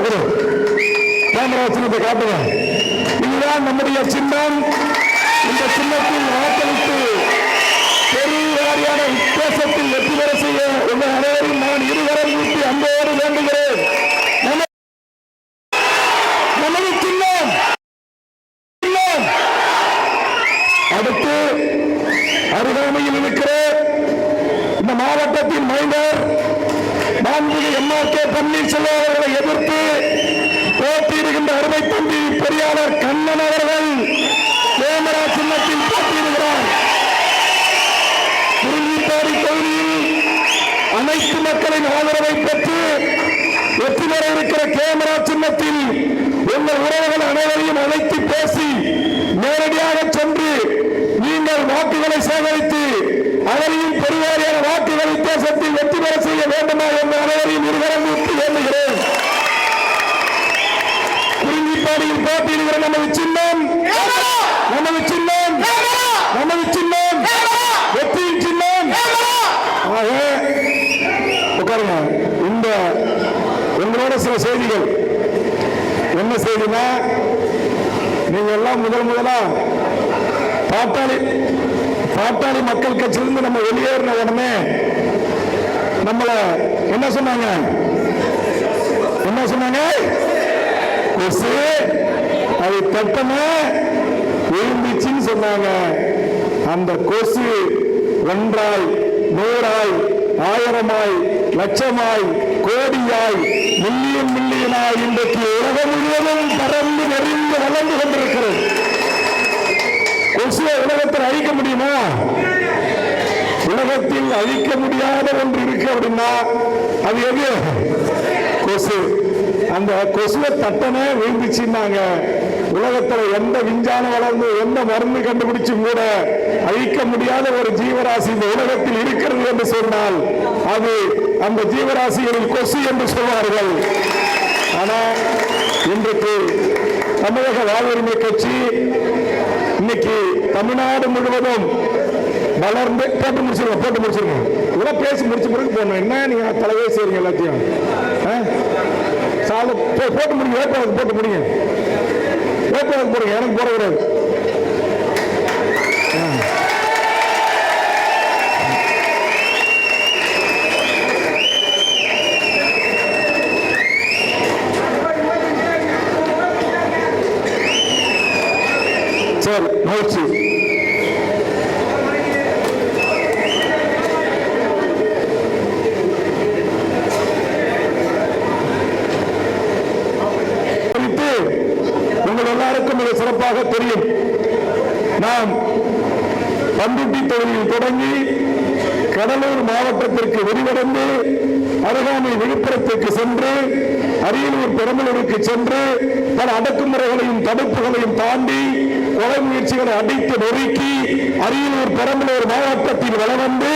பார்க்கிறோம். கேமரா சின்னத்தை காட்டுங்க. இதுதான் நம்முடைய சின்னம். இந்த சின்னத்தில் வாக்களித்து பெருவாரியான வித்தியாசத்தில் வெற்றி பெற செய்ய உங்கள் அனைவரும் நான் இருவரை ஊட்டி அன்போடு வேண்டுகிறேன். நமது சின்னம். அடுத்து அருகாமையில் இருக்கிற இந்த மாவட்டத்தின் மைனர் மாண்புமிகு எம்.ஆர்.கே. பன்னீர்செல்வம் அவர்களை எதிர்த்து போட்டியிடுகின்ற அருமை தம்பி பொறியாளர் கண்ணன் அவர்கள் கேமரா சின்னத்தில் போட்டியிடுகிறார். குறிஞ்சிப்பாடி தொகுதியில் அனைத்து மக்களின் ஆதரவை பெற்று வெற்றி பெற இருக்கிற கேமரா சின்னத்தில் உங்கள் உறவுகள் அனைவரையும் அழைத்து பேசி நேரடியாக சென்று நீங்கள் வாக்குகளை சேகரித்து அவரையும் பெருவாரியான வாக்குகள் வித்தியாசத்தில் வெற்றி பெற செய்ய வேண்டுமா என்று அனைவரையும் இருவரும் ஊட்டி வேண்டுகிறேன். குறிஞ்சிப்பாடியில் போட்டியிடுகிற நமது சின்னம், நமது சின்னம், நமது சின்னம், வெற்றியின் சின்னம். உட்காருங்க. இந்த உங்களோட சில செய்திகள் என்ன செய்தினா, நீங்க எல்லாம் முதலா பாட்டாளி மக்கள் கட்சியிலிருந்து நம்ம வெளியேறின உடனே நம்மள என்ன சொன்னாங்க? கொசு அது தட்டமா விழுந்துச்சுன்னு சொன்னாங்க. அந்த கொசு ஒன்றாய், நூறாய், ஆயிரமாய், லட்சமாய், கோடியாய், மில்லியனாய் இன்றைக்கு உலகம் முழுவதும் பறந்து நெறிந்து வளர்ந்து கொண்டிருக்கிறது. கொசுவை உலகத்தில் அழிக்க முடியுமா? உலகத்தில் அழிக்க முடியாத ஒன்று இருக்கு அப்படின்னா அது எது? கொசு. அந்த கொசுவை தட்டனே விழுந்துச்சுன்னாங்க. உலகத்தில் எந்த விஞ்ஞானம் வளர்ந்து எந்த மருந்து கண்டுபிடிச்சும் கூட அழிக்க முடியாத ஒரு ஜீவராசி இந்த உலகத்தில் இருக்கிறது என்று சொன்னால் அது அந்த ஜீவராசிகளில் கொசு என்று சொல்வார்கள். ஆனால் இன்றைக்கு தமிழக வாழ்வுரிமை கட்சி இன்னைக்கு தமிழ்நாடு முழுவதும் வளர்ந்து போட்டு முடிச்சிருங்க. இதெல்லாம் பேசி முடிச்ச பிறகு போகணும். என்ன நீங்க தலைவே செய்றீங்க எல்லாத்தையும் போட்டு முடிங்க. வேட்பாளருக்கு போட்டு முடிங்க. வேட்பாளருக்கு போடுங்க. எனக்கு போட கூடாது. சரி, முயற்சி. உங்கள் எல்லாருக்கும் மிக சிறப்பாக தெரியும். நாம் பண்ருட்டி தொகுதியில் தொடங்கி கடலூர் மாவட்டத்திற்கு விரிவடைந்து அருகாமை விழுப்புரத்திற்கு சென்று அரியலூர் பெரம்பலூருக்கு சென்று பல அடக்குமுறைகளையும் தடுப்புகளையும் தாண்டி கொலை முயற்சிகளை அடித்து நொறுக்கி அரியலூர் பெரம்பலூர் மாவட்டத்தில் வளர்ந்து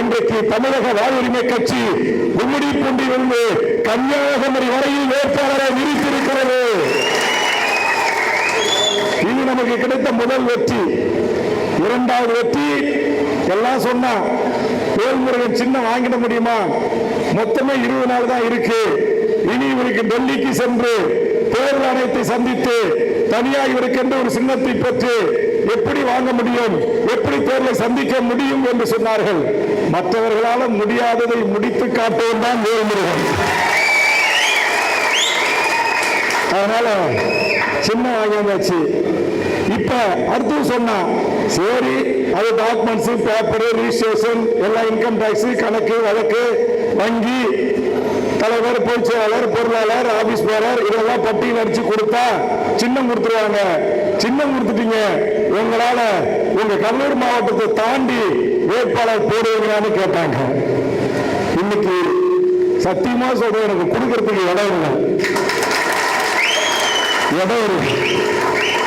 இன்றைக்கு தமிழக வாழ்வுரிமை கட்சி கும்மிடிப்பூண்டிலிருந்து கன்னியாகுமரி வரையில் வேட்பாளரை நிறுத்தியிருக்கிறது. இது நமக்கு கிடைத்த முதல் வெற்றி. இரண்டாவது வெற்றி எல்லாம் சொன்னா வேல்முருகன் சின்னம் வாங்கிட முடியுமா? மொத்தமே 20 நாள் தான் இருக்கு. இனி இவருக்கு டெல்லிக்கு சென்று தேர்தல் ஆணையத்தை சந்தித்து தனியாக இவருக்கென்று ஒரு சின்னத்தை பெற்று எப்படி வாங்க முடியும், எப்படி தேர்தலை சந்திக்க முடியும் என்று சொன்னார்கள். மற்றவர்களால் முடியாததை முடித்து காட்டுவதும் தான் வேல்முருகன். அதனால சின்னம் வாங்கியாச்சு. இப்ப அடுத்து சொன்னா சரி, அது டாக்குமெண்ட்ஸ், பேப்பர், ரிஜிஸ்ட்ரேஷன் எல்லாம், இன்கம் டாக்ஸ், கணக்கு வழக்கு, வங்கி, தலைவர், பொதுச் செயலாளர், பொருளாளர், ஆபீஸ் பேரர் இதெல்லாம் பட்டியல் அடிச்சு கொடுத்தா சின்னம் கொடுத்துருவாங்க. சின்னம் கொடுத்துட்டீங்க, உங்களால உங்க கடலூர் மாவட்டத்தை தாண்டி வேட்பாளர் போடுவீங்களான்னு கேட்டாங்க. இன்னைக்கு சத்தியமா சொல்றேன், எனக்கு கொடுக்கறதுக்கு இடம் இல்லை.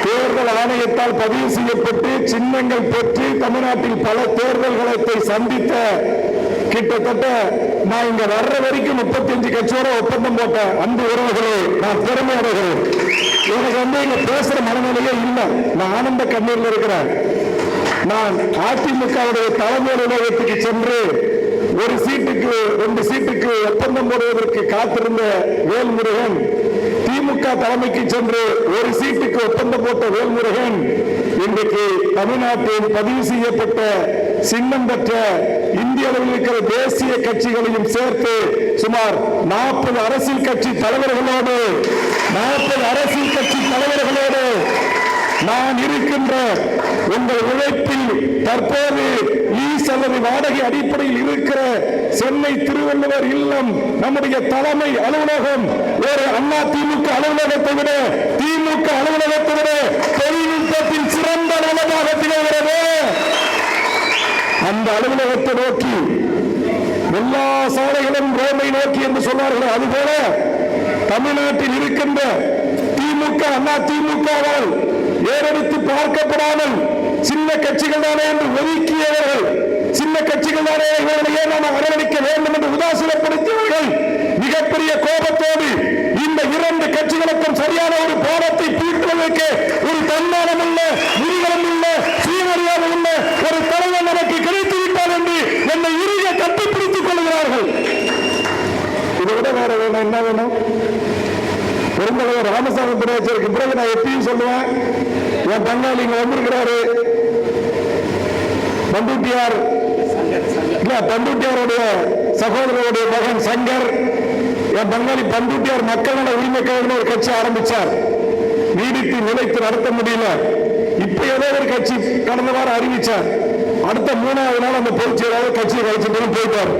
தேர்தல் ஆணையத்தால் பதிவு செய்யப்பட்டு சின்னங்கள் பெற்று தமிழ்நாட்டில் பல தேர்தல் களத்தை சந்தித்த கிட்டத்தட்ட நான் இங்க வர்ற வரைக்கும் 35 கட்சியோட ஒப்பந்தம் போட்டேன். அன்பு உறவுகளே, நான் பெருமை அடைகிறேன். எனக்கு இங்க பேசுற மனநிலையே இல்லை. நான் ஆனந்த கண்ணீர்ல இருக்கிறேன். நான் அதிமுகவுடைய தலைமை நிலையத்துக்கு சென்று ஒரு சீட்டுக்கு 2 சீட்டுக்கு ஒப்பந்தம் போடுவதற்கு காத்திருந்த வேல்முருகன் திமுக தலைமைக்கு சென்று ஒரு சீட்டுக்கு ஒப்பந்தம் போட்ட வேல்முருகன் இன்றைக்கு தமிழ்நாட்டில் பதிவு செய்யப்பட்ட சின்னம் பெற்ற இந்திய அளவில் இருக்கிற தேசிய கட்சிகளையும் சேர்த்து சுமார் 40 அரசியல் கட்சி தலைவர்களோடு நான் இருக்கின்ற உங்கள் உழைப்பில் தற்போது அல்லது வாடகை அடிப்படையில் இருக்கிற சென்னை திருவள்ளுவர் இல்லம் நம்முடைய தலைமை அலுவலகம் ஒரு அண்ணா திமுக அலுவலகத்தை விட தொழில்நுட்பத்தில் சிறந்த அலுவலகமாக திகழ்கிறது. அந்த அலுவலகத்தை நோக்கி எல்லா சாலைகளும் ரோமை நோக்கி என்று சொன்னார்கள். அதுபோல தமிழ்நாட்டில் இருக்கின்ற திமுக அண்ணா திமுகவால் ஏறெடுத்து பார்க்கப்படாமல் சின்ன கட்சிகள் தானே என்று ஒதுக்கியவர்கள், சின்ன கட்சிகள் தானே இவர்களையே நாம் அரவணைக்க வேண்டும் என்று உதாசீனப்படுத்தியவர்கள் மிகப்பெரிய கோபத்தோடு இந்த 2 கட்சிகளுக்கும் சரியான ஒரு பாடத்தை தீர்ப்பதற்கு ஒரு தன்மானம் உள்ள முருகன் உள்ள சுயமரியாதை உள்ள ஒரு தலைவர் நமக்கு கிடைத்து விட்டார் என்று என்னை இறுதிய கட்டிப்பிடித்துக் கொள்கிறார்கள். இதை விட வேற வேணும், என்ன வேணும்? பெருந்தலைவர் ராமசாமி பிராச்சருக்கு பிறகு நான் எப்பயும் சொல்லுவேன், என் பங்காளி இங்க வந்திருக்கிறாரு, பண்டூட்டியாருடைய சகோதரருடைய மகன் சங்கர், என் பங்காளி பண்டூட்டியார் மக்கள் நல உரிமை கழகம் ஒரு கட்சி ஆரம்பிச்சார். நீடித்து நிலைத்து நடத்த முடியல. இப்ப ஏதோ ஒரு கட்சி கடந்த வாரம் அறிவிச்சார். அடுத்த 3வது நாள் அந்த பொதுச் செயலாளர் கட்சியை கழிச்சுட்டு போயிட்டார்.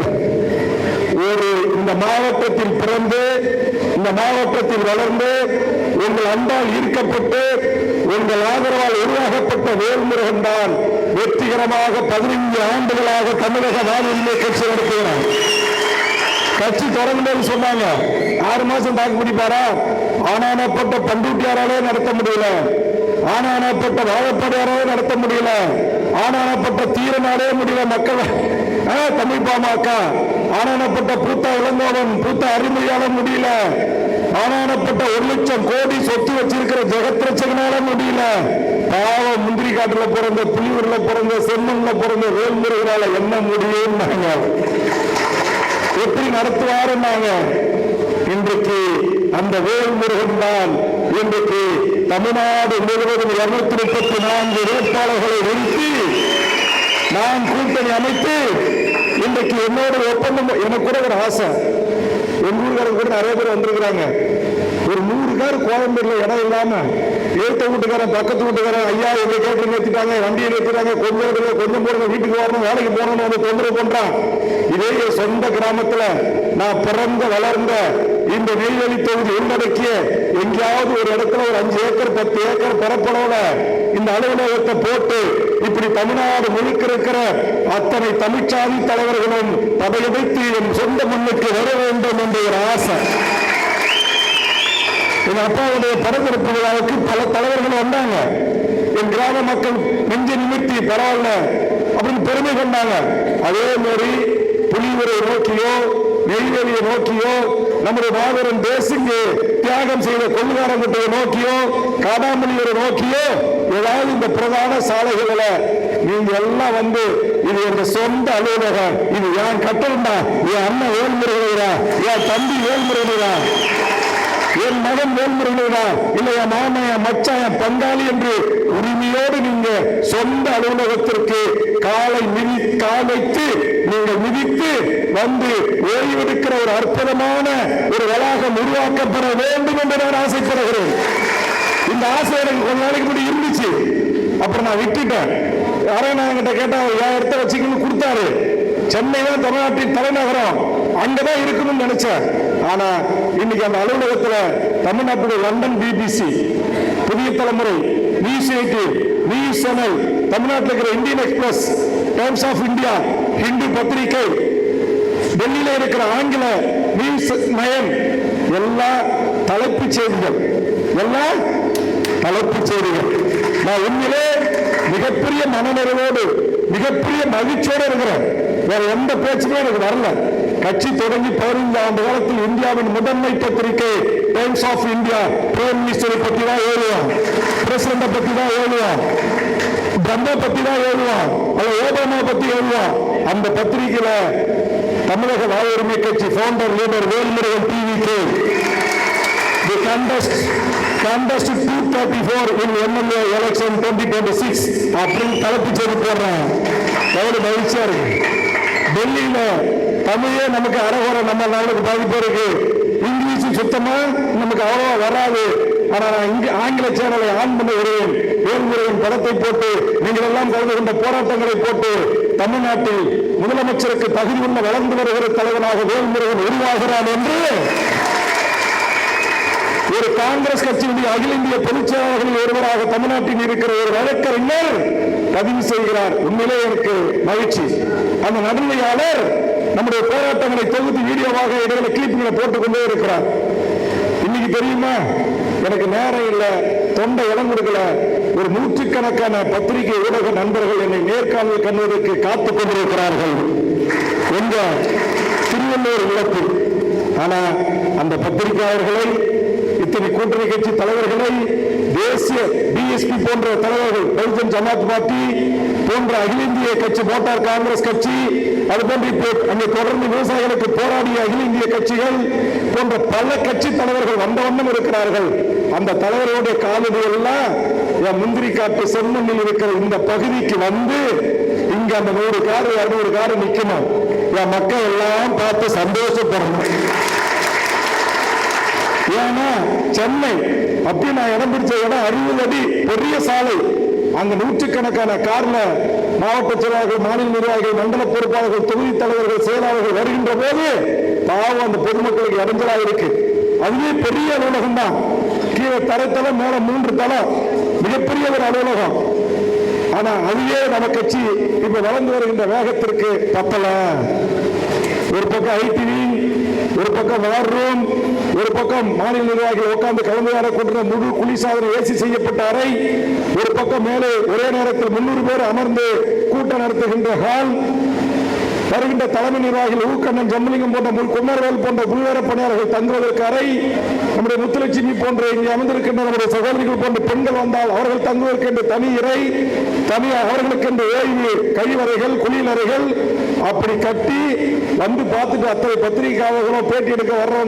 இந்த மாவட்டத்தில் பிறந்து இந்த மாவட்டத்தில் வளர்ந்து உங்கள் அன்பால் ஈர்க்கப்பட்டு உங்கள் ஆதரவால் உருவாக்கப்பட்ட வேல்முருகன் தான் வெற்றிகரமாக 15 ஆண்டுகளாக தமிழக வாழ்வுரிமை கட்சி நடத்துகிறார். கட்சி தொடங்கும்போது சொன்னாங்க 6 மாசம் தாக்கு பிடிப்பாரா? ஆனானப்பட்ட பண்டூட்டியாராலே நடத்த முடியல, ஆனானப்பட்ட வாழப்பாடியாராலே நடத்த முடியல, ஆனானப்பட்ட தீரனாலே முடியல. மக்கள் தமிழ் பாமக ஆனானப்பட்ட பூத்த இளங்கோவன் பூத்த அறிமுறையால முடியல, ஆனானப்பட்ட 1 லட்சம் கோடி சொத்து வச்சிருக்கிற ஜெகத்ரட்சகனால முடியல. பாவம் முந்திரி காட்டுல பிறந்த, புலியூர்ல பிறந்த, செம்மன்ல பிறந்த வேல்முருகனால என்ன முடியும்? எப்படி நடத்துவாருன்னாங்க. இன்றைக்கு அந்த வேல்முருகன் தான் இன்றைக்கு தமிழ்நாடு முழுவதும் 234 வேட்பாளர்களை நிறுத்தி நான் கூட்டணி அமைத்து இன்றைக்கு என்னோட ஒப்பந்தம். எனக்கு கூட ஒரு ஆசை, எங்க ஊருக்காரங்க கூட நிறைய பேர் வந்திருக்கிறாங்க. ஒரு 100 பேர் கோயம்பேடுல இடம் இல்லாம ஏத்த வீட்டுக்காரன் பக்கத்து வீட்டுக்காரன் ஐயா எங்க கேட்டு நிறுத்திட்டாங்க, வண்டியை நிறுத்திட்டாங்க, கொஞ்சம் போடுங்க, வீட்டுக்கு வரணும், வேலைக்கு போகணும்னு வந்து தொந்தரவு பண்றான். இதே சொந்த கிராமத்துல நான் பிறந்த வளர்ந்த இந்த நெய்வேலி தொகுதி உள்ளடக்கிய எங்கேயாவது ஒரு இடத்துல ஒரு 5 ஏக்கர் 10 ஏக்கர் பரப்பளவுல இந்த அலுவலகத்தை போட்டு இப்படி தமிழ்நாடு முழுக்க இருக்கிற அத்தனை தமிழ்ச்சாதி தலைவர்களும் படையெடுத்து என் சொந்த மண்ணுக்கு வர வேண்டும் என்ற ஒரு ஆசை. என் அப்பாவுடைய படத்திறப்பு விழாவுக்கு பல தலைவர்கள் வந்தாங்க. என் கிராம மக்கள் நெஞ்ச நிமித்தி பரவாயில்ல அப்படின்னு பெருமை கொண்டாங்க. அதே மாதிரி புலியூரை நோக்கியோ நெய்வேலியை நோக்கியோ நம்முடைய மாபெரும் தேசிங்கு தியாகம் செய்த கொள்ளுகாரங்குட்டையை நோக்கியோ காடாமணியூரை நோக்கியோ ஏதாவது இந்த பிரதான சாலைகள நீங்க எல்லாம் வந்து இது எங்க சொந்த அலுவலகம், இது என் கட்டளா, என் அண்ணன் வேல்முருகனா, என் தம்பி வேல்முருகனா, என் மகன் வேல்முருகனா, இல்ல என் மாமன், என் மச்சான், என் பங்காளி என்று உரிமையோடு நீங்க சொந்த அலுவலகத்திற்கு காலை வைத்து நீங்கள் மிதித்து வந்து ஓய்வெடுக்கிற ஒரு அற்புதமான ஒரு வளாகம் உருவாக்கப்பட வேண்டும் என்று நான் ஆசைப்படுகிறேன். இந்த ஆசை எனக்கு கொஞ்ச நாளைக்கு முன்னாடி இருந்துச்சு, அப்புறம் நான் விட்டுட்டேன். யாரும் என்கிட்ட கேட்டா 1000 வச்சுக்கணும் கொடுத்தாரு. சென்னை தான் தமிழ்நாட்டின் தலைநகரம், அங்கதான் இருக்கணும்னு நினைச்சேன். ஆனா இன்னைக்கு அந்த அலுவலகத்துல தமிழ்நாட்டுடைய லண்டன் பிபிசி, புதிய தலைமுறை, நியூஸ் 18, நியூஸ் சேனல், தமிழ்நாட்டில் இருக்கிற Indian express, times of India, Hindu பத்திரிகை, டெல்லியில இருக்கிற ஆங்கில நியூஸ் 9 எல்லா தலைப்புச் செய்திகள், எல்லாம் தலைப்புச் செய்திகள். நான் உண்மையிலே மிகப்பெரிய மனநிறைவோடு மிகப்பெரிய மகிழ்ச்சியோடு இருக்கிறேன். வேற எந்த பேச்சுமே எனக்கு வரல. கட்சி தொடங்கி 15 ஆண்டு காலத்தில் இந்தியாவின் முதன்மை பத்திரிகை டைம்ஸ் ஆஃப் இந்தியா பிரைம் மினிஸ்டரை பத்தி தான் எழுதுவான், பிரசிடண்ட பத்தி தான் எழுதுவான், பிரம்மா பத்தி தான் எழுதுவான், அல்ல ஓபாமா பத்தி எழுதுவான். அந்த பத்திரிகையில தமிழக வாழ்வுரிமை கட்சி ஃபவுண்டர் லீடர் வேல்முருகன் டிவிக்கு contest 234 in MLA election 2026 அப்படின்னு தலைப்பு செய்து போடுறேன். எவ்வளவு மகிழ்ச்சியா இருக்கு. டெல்லியில தமிழே நமக்கு அறகுறை நம்ம நாளுக்கு பாதிப்பு இருக்கு. இங்கிலீஷ் சுத்தமா நமக்கு அவ்வளவா வராது. ஆனா நான் இங்க ஆங்கில சேனலை ஆன் பண்ண வருவேன். வேல்முருகன் படத்தை போட்டு நீங்கள் எல்லாம் கலந்து கொண்ட போராட்டங்களை போட்டு தமிழ்நாட்டில் முதலமைச்சருக்கு தகுதி உள்ள வளர்ந்து வருகிற தலைவனாக வேல்முருகன் உருவாகிறான் என்று ஒரு காங்கிரஸ் கட்சியினுடைய அகில இந்திய பொதுச் செயலாளர்களில் ஒருவராக தமிழ்நாட்டில் இருக்கிற ஒரு வழக்கறிஞர் பதிவு செய்கிறார். உண்மையிலே எனக்கு மகிழ்ச்சி. அந்த நடுநிலையாளர் நம்முடைய போராட்டங்களை தொகுத்து வீடியோவாக இடையில கிளிப்புகளை போட்டுக் கொண்டே இருக்கிறார். இன்னைக்கு தெரியுமா, எனக்கு நேரம் இல்ல, தொண்டை இடம் கொடுக்கல, ஒரு நூற்றுக்கணக்கான பத்திரிகை ஊடக நண்பர்கள் என்னை நேர்காணல் கண்ணுவதற்கு காத்துக் கொண்டிருக்கிறார்கள் என்ற திருவள்ளூர் இல்லத்தில். ஆனா அந்த பத்திரிகையாளர்களை, இத்தனை கூட்டணி கட்சி தலைவர்களை, தேசிய பிஎஸ்பி போன்ற தலைவர்கள், பகுஜன் சமாஜ் பார்ட்டி போன்ற அகில இந்திய கட்சி, மோட்டார் காங்கிரஸ் கட்சி, அதுபோன்று அங்கே தொடர்ந்து விவசாயிகளுக்கு போராடிய அகில இந்திய கட்சிகள் போன்ற பல கட்சி தலைவர்கள் வந்த வண்ணம் இருக்கிறார்கள். அந்த தலைவர்களுடைய காலடி எல்லாம் என் முந்திரி காட்டு செம்மண்ணில் இருக்கிற இந்த பகுதிக்கு வந்து இங்க அந்த 100 காரு 200 காரு நிக்கணும். என் மக்கள் எல்லாம் பார்த்து சந்தோஷப்படணும். ஏன்னா சென்னை அப்படி நான் இடம் பிடிச்ச இடம் 60 அடி பெரிய சாலை. அங்க நூற்றுக்கணக்கான கார்ல மாவட்ட செயலாளர்கள், மாநில நிர்வாகிகள், மண்டல பொறுப்பாளர்கள், தொகுதி தலைவர்கள், செயலாளர்கள் வருகின்ற போது பாவம் அந்த பொதுமக்களுக்கு இடைஞ்சலாக இருக்கு. அதுவே பெரிய அலுவலகம் தான். கீழே தரைத்தளம், மேல 3 தளம், மிகப்பெரிய ஒரு அலுவலகம். ஆனா அதுவே நம்ம கட்சி இப்ப வளர்ந்து வருகின்ற வேகத்திற்கு பத்தல. ஒரு பக்கம் ஐடிவி, ஒரு பக்கம் வார் ரூம், ஒரு பக்கம் மாநில நிர்வாகிகள் உட்கார்ந்து கலந்துரையாட கொண்ட முழு குளிர்சாதன ஏசி செய்யப்பட்ட அறை, ஒரு பக்கம் மேலே ஒரே நேரத்தில் 300 பேர் அமர்ந்து கூட்டம் நடத்துகின்ற ஹால், வருகின்ற தலைமை நிர்வாகிகள் ஊக்கண்ணன், ஜம்பலிங்கம் போன்ற குமரவேல் போன்ற உள்வேற பணியாளர்கள் தங்குவதற்கு அறை, நம்முடைய முத்துலட்சுமி போன்ற இங்கே அமர்ந்திருக்கின்ற நம்முடைய சகோதரிகள் போன்ற பெண்கள் வந்தால் அவர்கள் தங்குவதற்கு என்று தனி இறை, தனி அவர்களுக்கு என்று ஓய்வு கழிவறைகள், குளியலறைகள் அப்படி கட்டி வந்து பார்த்துட்டு அத்தனை பத்திரிகையாளர்களும் பேட்டி எடுக்க வர்றோம்.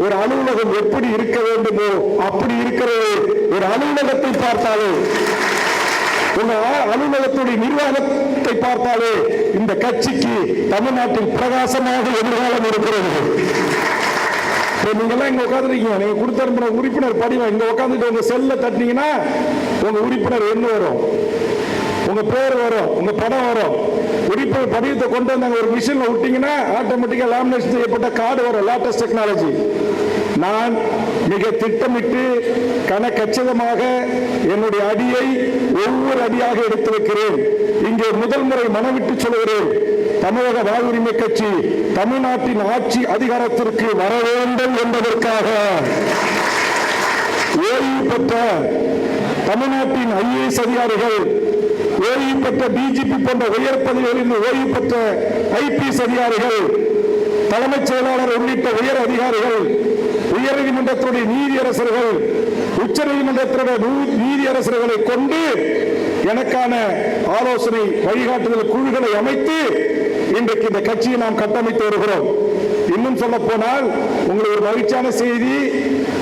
ஒரு அலுவலகம் எப்படி இருக்க வேண்டுமோ அப்படி இருக்கிறது. ஒரு அலுவலகத்தை பார்த்தாலே, அலுவலகத்துடைய நிர்வாகத்தை பார்த்தாலே இந்த கட்சிக்கு தமிழ்நாட்டில் பிரகாசமாக எதிர்காலம் இருக்கிறது. நீங்க எல்லாம் இங்க உட்காந்துருக்கீங்க, நீங்க கொடுத்த உறுப்பினர் படிவம் இங்க உட்காந்துட்டு உங்க செல்ல தட்டினீங்கன்னா உங்க உறுப்பினர் என்ன வரும், உங்க பேர் வரும், உங்க படம் வரும். உறுப்பினர் படிவத்தை கொண்டு வந்தாங்க ஒரு மிஷின்ல விட்டீங்கன்னா ஆட்டோமேட்டிக்கா லேமினேஷன் செய்யப்பட்ட கார்டு வரும். Latest technology. நான் மிக திட்டமிட்டு கணக்கச்சிதமாக என்னுடைய அடியை ஒவ்வொரு அடியாக எடுத்து வைக்கிறேன். இங்கே முதல் முறை மனவிட்டு சொல்கிறேன், தமிழக வாழ்வுரிமை கட்சி தமிழ்நாட்டின் ஆட்சி அதிகாரத்திற்கு வர வேண்டும் என்பதற்காக ஓய்வு பெற்ற தமிழ்நாட்டின் IAS அதிகாரிகள், ஓய்வு பெற்ற DGP போன்ற உயர் பதவிகளில் ஓய்வு பெற்ற IPS அதிகாரிகள், தலைமைச் செயலாளர் உள்ளிட்ட உயர் அதிகாரிகள், உயர் நீதிமன்றத்துடைய நீதியரசர்கள், உச்ச நீதிமன்றத்துடைய நீதியரசர்களை கொண்டு எனக்கான ஆலோசனை வழிகாட்டுதல் குழுக்களை அமைத்து இன்றைக்கு இந்த கட்சியை நாம் கட்டமைத்து வருகிறோம். இன்னும் சொல்ல போனால் உங்களுக்கு ஒரு மகிழ்ச்சியான செய்தி,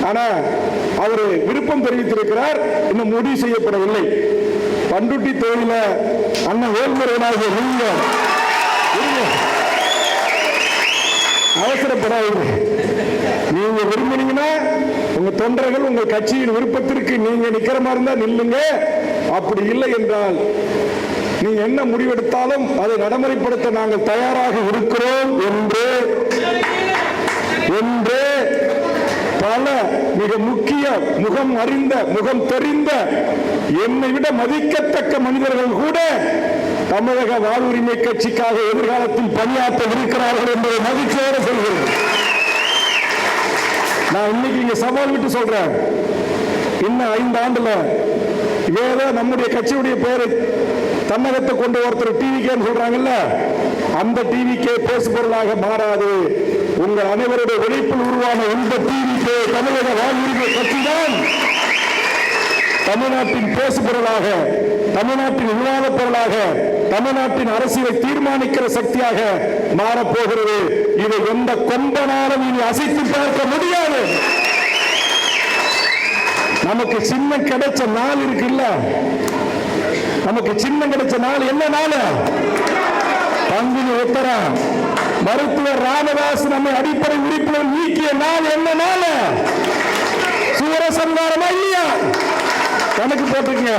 ஆனா அவர் விருப்பம் தெரிவித்திருக்கிறார், இன்னும் முடிவு செய்யப்படவில்லை. பண்ருட்டி தொகுதியில அண்ணன் வேல்முருகனாக நீங்க அவசரப்படாதீங்க. நீங்க விரும்பினீங்கன்னா உங்க தொண்டர்கள் உங்கள் கட்சியின் விருப்பத்திற்கு நீங்க நிக்கிற மாதிரி இருந்தா நில்லுங்க. அப்படி இல்லை என்றால் நீங்க என்ன முடிவெடுத்தாலும் அதை நடைமுறைப்படுத்த நாங்கள் தயாராக இருக்கிறோம் என்று பல மிக முக்கிய முகம் அறிந்த, முகம் தெரிந்த, என்னை விட மதிக்கத்தக்க மனிதர்கள் கூட தமிழக வாழ்வுரிமை கட்சிக்காக எதிர்காலத்தில் பணியாற்ற இருக்கிறார்கள் என்பதை மகிழ்ச்சியோடு சொல்கிறேன். நான் இன்னைக்கு இங்க சவால் விட்டு சொல்றேன், இன்னும் 5 ஆண்டுல ஏதோ நம்முடைய கட்சியுடைய பெயரை தன்னகத்தை கொண்டு ஒருத்தர் டிவிக்கேன்னு சொல்றாங்கல்ல, அந்த டிவிக்கே பேசு பொருளாக மாறாது. உங்கள் அனைவருடைய உழைப்பில் உருவான இந்த டிவிக்கே தமிழக வாழ்வுரிமை கட்சி தான் தமிழ்நாட்டின் பேசு பொருளாக, தமிழ்நாட்டின் விவாத பொருளாக, தமிழ்நாட்டின் அரசியலை தீர்மானிக்கிற சக்தியாக மாறப்போகிறது. இதை எந்த கொம்பனாலும் இனி அசைத்து பார்க்க முடியாது. நமக்கு சின்னம் கிடைச்ச நாள் இருக்குல்ல, நமக்கு சின்னம் கிடைச்ச நாள் என்ன நாள்? பங்குனி உத்தரம். மருத்துவர் ராமதாஸ் நம்மை அடிப்படை உறுப்பினர் நீக்கிய நாள் என்ன நாள்? சூரசம்ஹாரமா இல்லையா? கணக்கு போட்டுங்க.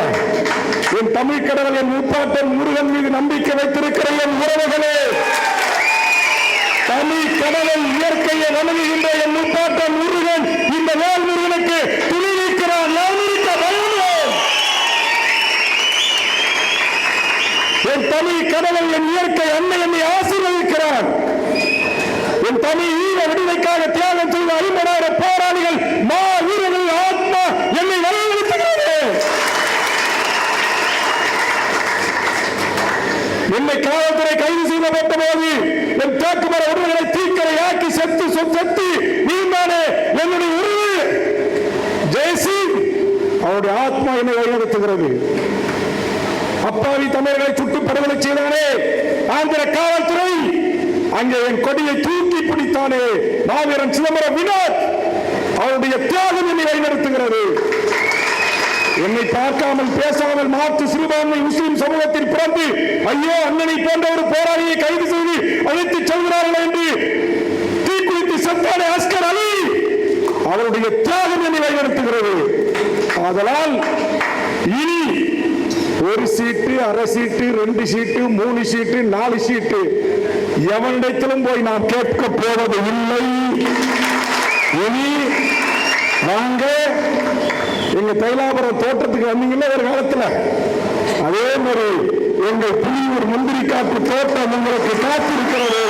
என் தமிழ் கடவுள், என் முப்பாட்டன் முருகன் மீது நம்பிக்கை வைத்திருக்கிற என் உறவுகளே, தமிழ் கடவுள் இயற்கையை வணங்குகின்ற என் முப்பாட்டன் முருகன் இந்த வேல் முருகனுக்கு துணி நீக்கிறார். நான் இருக்க பயந்தேன். என் தமிழ் கடவுள், என் இயற்கை அன்னை என்னை ஆசீர்வதிக்கிறார். என் தமிழ் ஈர விடுதலைக்காக தியாகம் செய்த 50,000 போராளிகள், மா வீரர்கள் ஆத்மா என்னை வலியுறுத்துகிறது. என்னை காவல்துறை கைது செய்யப்பட்ட போது என் தேக்குமர உடல்களை தீக்கரையாக்கி செத்து நீந்தானே என்னுடைய உறவு ஜெயசிங், அவருடைய ஆத்மா என்னை வழிநடத்துகிறது. அப்பாவி தமிழர்களை சுட்டு படுகொலை செய்தானே ஆந்திர காவல்துறை, அங்கே என் கொடியை தூக்கி பிடித்தானே மாவீரன் சிதம்பரம் வினோத், அவருடைய தியாகம் என்னை வழிநடத்துகிறது. என்னை பார்க்காமல் பேசாமல் மாற்று சிறுபான்மை முஸ்லிம் சமூகத்தில் பிறந்து ஐயோ அண்ணனை போன்ற ஒரு போராளியை கைது செய்து அழைத்து செல்கிறார்கள் என்று தீக்குளித்து செத்தானே அஸ்கர் அலி, அவருடைய தியாகம் என்னை வழிநடத்துகிறது. ஆதலால் இனி ஒரு சீட்டு, அரை சீட்டு, 2 சீட்டு, 3 சீட்டு, 4 சீட்டு எவனிடத்திலும் போய் நாம் கேட்க போவது இல்லை. இனி வாங்க, எங்க தைலாபுரம் தோட்டத்துக்கு வந்தீங்கன்னா ஒரு காலத்துல அதே மாதிரி எங்கள் புலியூர் முந்திரி காப்பு தோட்டம் உங்களுக்கு காத்திருக்கிறது.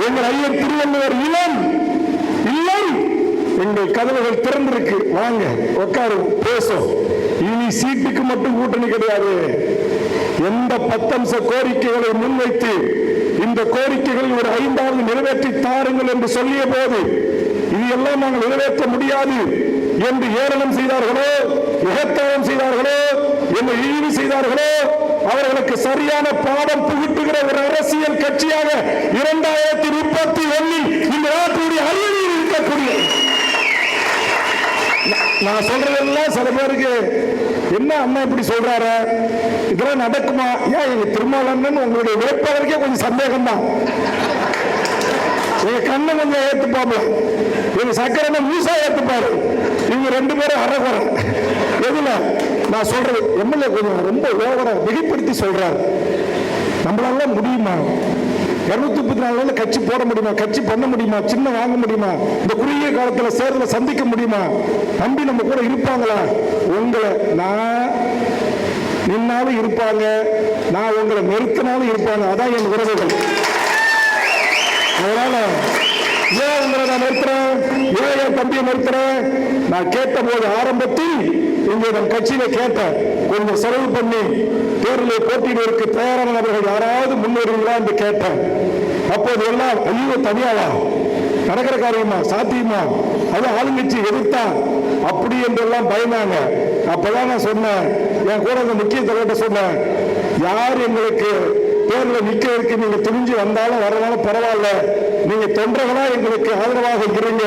எங்கள் ஐயர் திருவள்ளுவர் இல்லம் எங்கள் கதவுகள் திறந்திருக்கு. வாங்க உட்காரு, பேசும். இனி சீட்டுக்கு மட்டும் கூட்டணி கிடையாது. எந்த 10 அம்ச கோரிக்கைகளை முன்வைத்து இந்த கோரிக்கைகள் ஒரு 5வது நிறைவேற்றி தாருங்கள் என்று சொல்லிய போது இது எல்லாம் நாங்கள் நிறைவேற்ற முடியாது என்று ஏளனம் செய்தார்களோ, எகத்தாளம் செய்தார்களோ, என்னை இழிவு செய்தார்களோ, அவர்களுக்கு சரியான பாடம் புகுட்டுகிற ஒரு அரசியல் கட்சியாக 2031 இந்த நாட்டுடைய அரியணையில் இருக்கக்கூடிய, நான் சொல்றதெல்லாம் சில பேருக்கு என்ன அண்ணா இப்படி சொல்றாரு, இதெல்லாம் நடக்குமா? ஏன் எங்க திருமாவளவன் உங்களுடைய வேட்பாளருக்கே கொஞ்சம் சந்தேகம் தான். எங்க கண்ணை கொஞ்சம் ஏத்துப்பாங்க, எங்க சக்கரை மூசா ஏத்துப்பாரு. இவங்க 2 பேரும் அறகுறை. எதுல நான் சொல்றது எம்எல்ஏ கொஞ்சம் ரொம்ப ஓவரா வெளிப்படுத்தி சொல்றாரு. நம்மளால முடியுமா? 234 கட்சி போட முடியுமா? கட்சி பண்ண முடியுமா? சின்ன வாங்க முடியுமா? இந்த குறுகிய காலத்துல தேர்தலை சந்திக்க முடியுமா? தம்பி நம்ம கூட இருப்பாங்களா? உங்களை நான் நின்னாலும் இருப்பாங்க, நான் உங்களை நிறுத்தினாலும் இருப்பாங்க. அதான் என் உறவுகள். அதனால ஏன் உங்களை நான் நிறுத்துறேன், ஏன் என் தம்பியை நிறுத்துறேன்? நான் கேட்ட போது ஆரம்பத்தில் இங்கே நம் கட்சியில கேட்டேன், கொஞ்சம் செலவு பண்ணி தேர்தலில் போட்டியிடுவதற்கு தயாரான நபர்கள் யாராவது முன்னேறுங்களா என்று கேட்டேன். அப்போது எல்லாம் ஐயோ தனியாவா, நடக்கிற காரியமா, சாத்தியமா, அது ஆளுங்கட்சி எதிர்த்தா அப்படி என்றெல்லாம் பயந்தாங்க. அப்பதான் நான் சொன்னேன், என் கூட அந்த முக்கிய தலைவர்கிட்ட சொன்னேன், யார் எங்களுக்கு தேர்தலில் நிற்கிறதுக்கு நீங்க துணிஞ்சு வந்தாலும் வரனாலும் பரவாயில்ல, நீங்க தொண்டர்களா எங்களுக்கு ஆதரவாக இருங்க.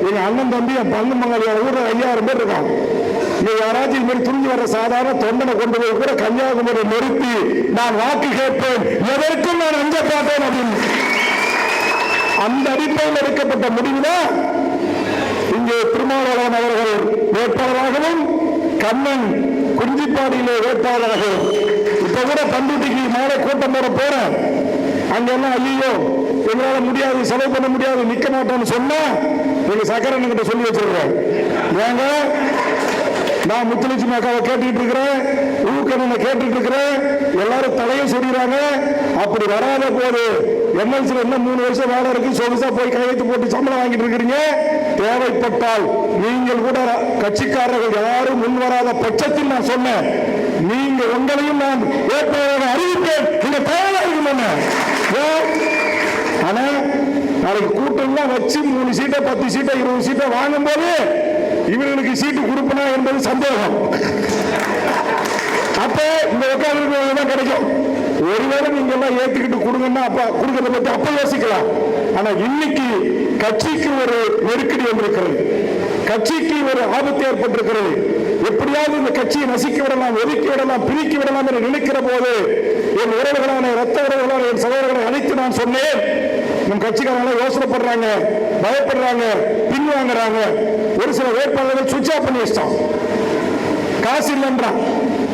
எங்க அண்ணன் தம்பி என் பங்கு மங்க ஊர்ல 5000 பேர் இருக்கான். இங்க யாராச்சும் இது மாதிரி துணிஞ்சு வர சாதாரண தொண்டனை கொண்டு போய் கூட கன்னியாகுமரி நிறுத்தி நான் வாக்கு கேட்பேன், எதற்கும் நான் அஞ்ச பார்த்தேன் அப்படின்னு அந்த அடிப்படையில் எடுக்கப்பட்ட முடிவுதான் இங்கே திருமாவளவன் அவர்கள் வேட்பாளராகவும் கண்ணன் குறிஞ்சிப்பாடியிலே வேட்பாளராகவும். இப்ப கூட பண்ருட்டிக்கு மேலே கூட்டம் போறேன். அங்க எல்லாம் ஐயோ எங்களால முடியாது, செலவு பண்ண முடியாது, நிக்க மாட்டோம்னு சொன்னா எங்க சக்கரன் கிட்ட சொல்லி வச்சிருக்கேன். ஏங்க நான் முத்துலட்சுமி அக்காவை கேட்டுட்டு இருக்கிறேன், ஊக்கண்ணனை கேட்டுட்டு இருக்கிறேன், எல்லாரும் தலையும் சொல்லிடுறாங்க. அப்படி வராத போது எம்எல்சியில் என்ன 3 வருஷம் வேலை இருக்கு, சொகுசா போய் கையெழுத்து போட்டு சம்பளம் வாங்கிட்டு இருக்கிறீங்க. தேவைப்பட்டால் நீங்கள் கூட கட்சிக்காரர்கள் யாரும் முன் வராத பட்சத்தில் நான் சொன்னேன், நீங்க உங்களையும் நான் வேட்பாளராக அறிவிப்பேன், நீங்க தயாரா இருக்கணும். ஆனா நாளைக்கு கூட்டம்லாம் வச்சு 3 சீட்டை 10 சீட்டை 20 சீட்டை வாங்கும் போது இவர்களுக்கு சீட்டு கொடுப்பனா என்பது சந்தேகம். அப்ப இந்த உட்கார்ந்து கிடைக்கும். ஒருவேளை நீங்க எல்லாம் ஏத்துக்கிட்டு கொடுங்கன்னா அப்ப கொடுக்கறத பத்தி அப்ப யோசிக்கலாம். ஆனா இன்னைக்கு கட்சிக்கு ஒரு நெருக்கடி வந்திருக்கிறது, கட்சிக்கு ஒரு ஆபத்து ஏற்பட்டிருக்கிறது. எப்படியாவது இந்த கட்சியை நசிக்க விடலாம், ஒதுக்கி விடலாம், பிரிக்கி விடலாம் என்று நினைக்கிற போது என் உறவுகளான ரத்த உறவுகளான என் சகோதரர்களை அழைத்து நான் சொன்னேன், நம் கட்சிக்காரங்க யோசனைப்படுறாங்க, பயப்படுறாங்க, பின்வாங்குறாங்க. ஒரு சில வேட்பாளர்கள் சுவிட்ச் ஆஃப் பண்ணி வச்சிட்டான். காசு இல்லைன்றான்,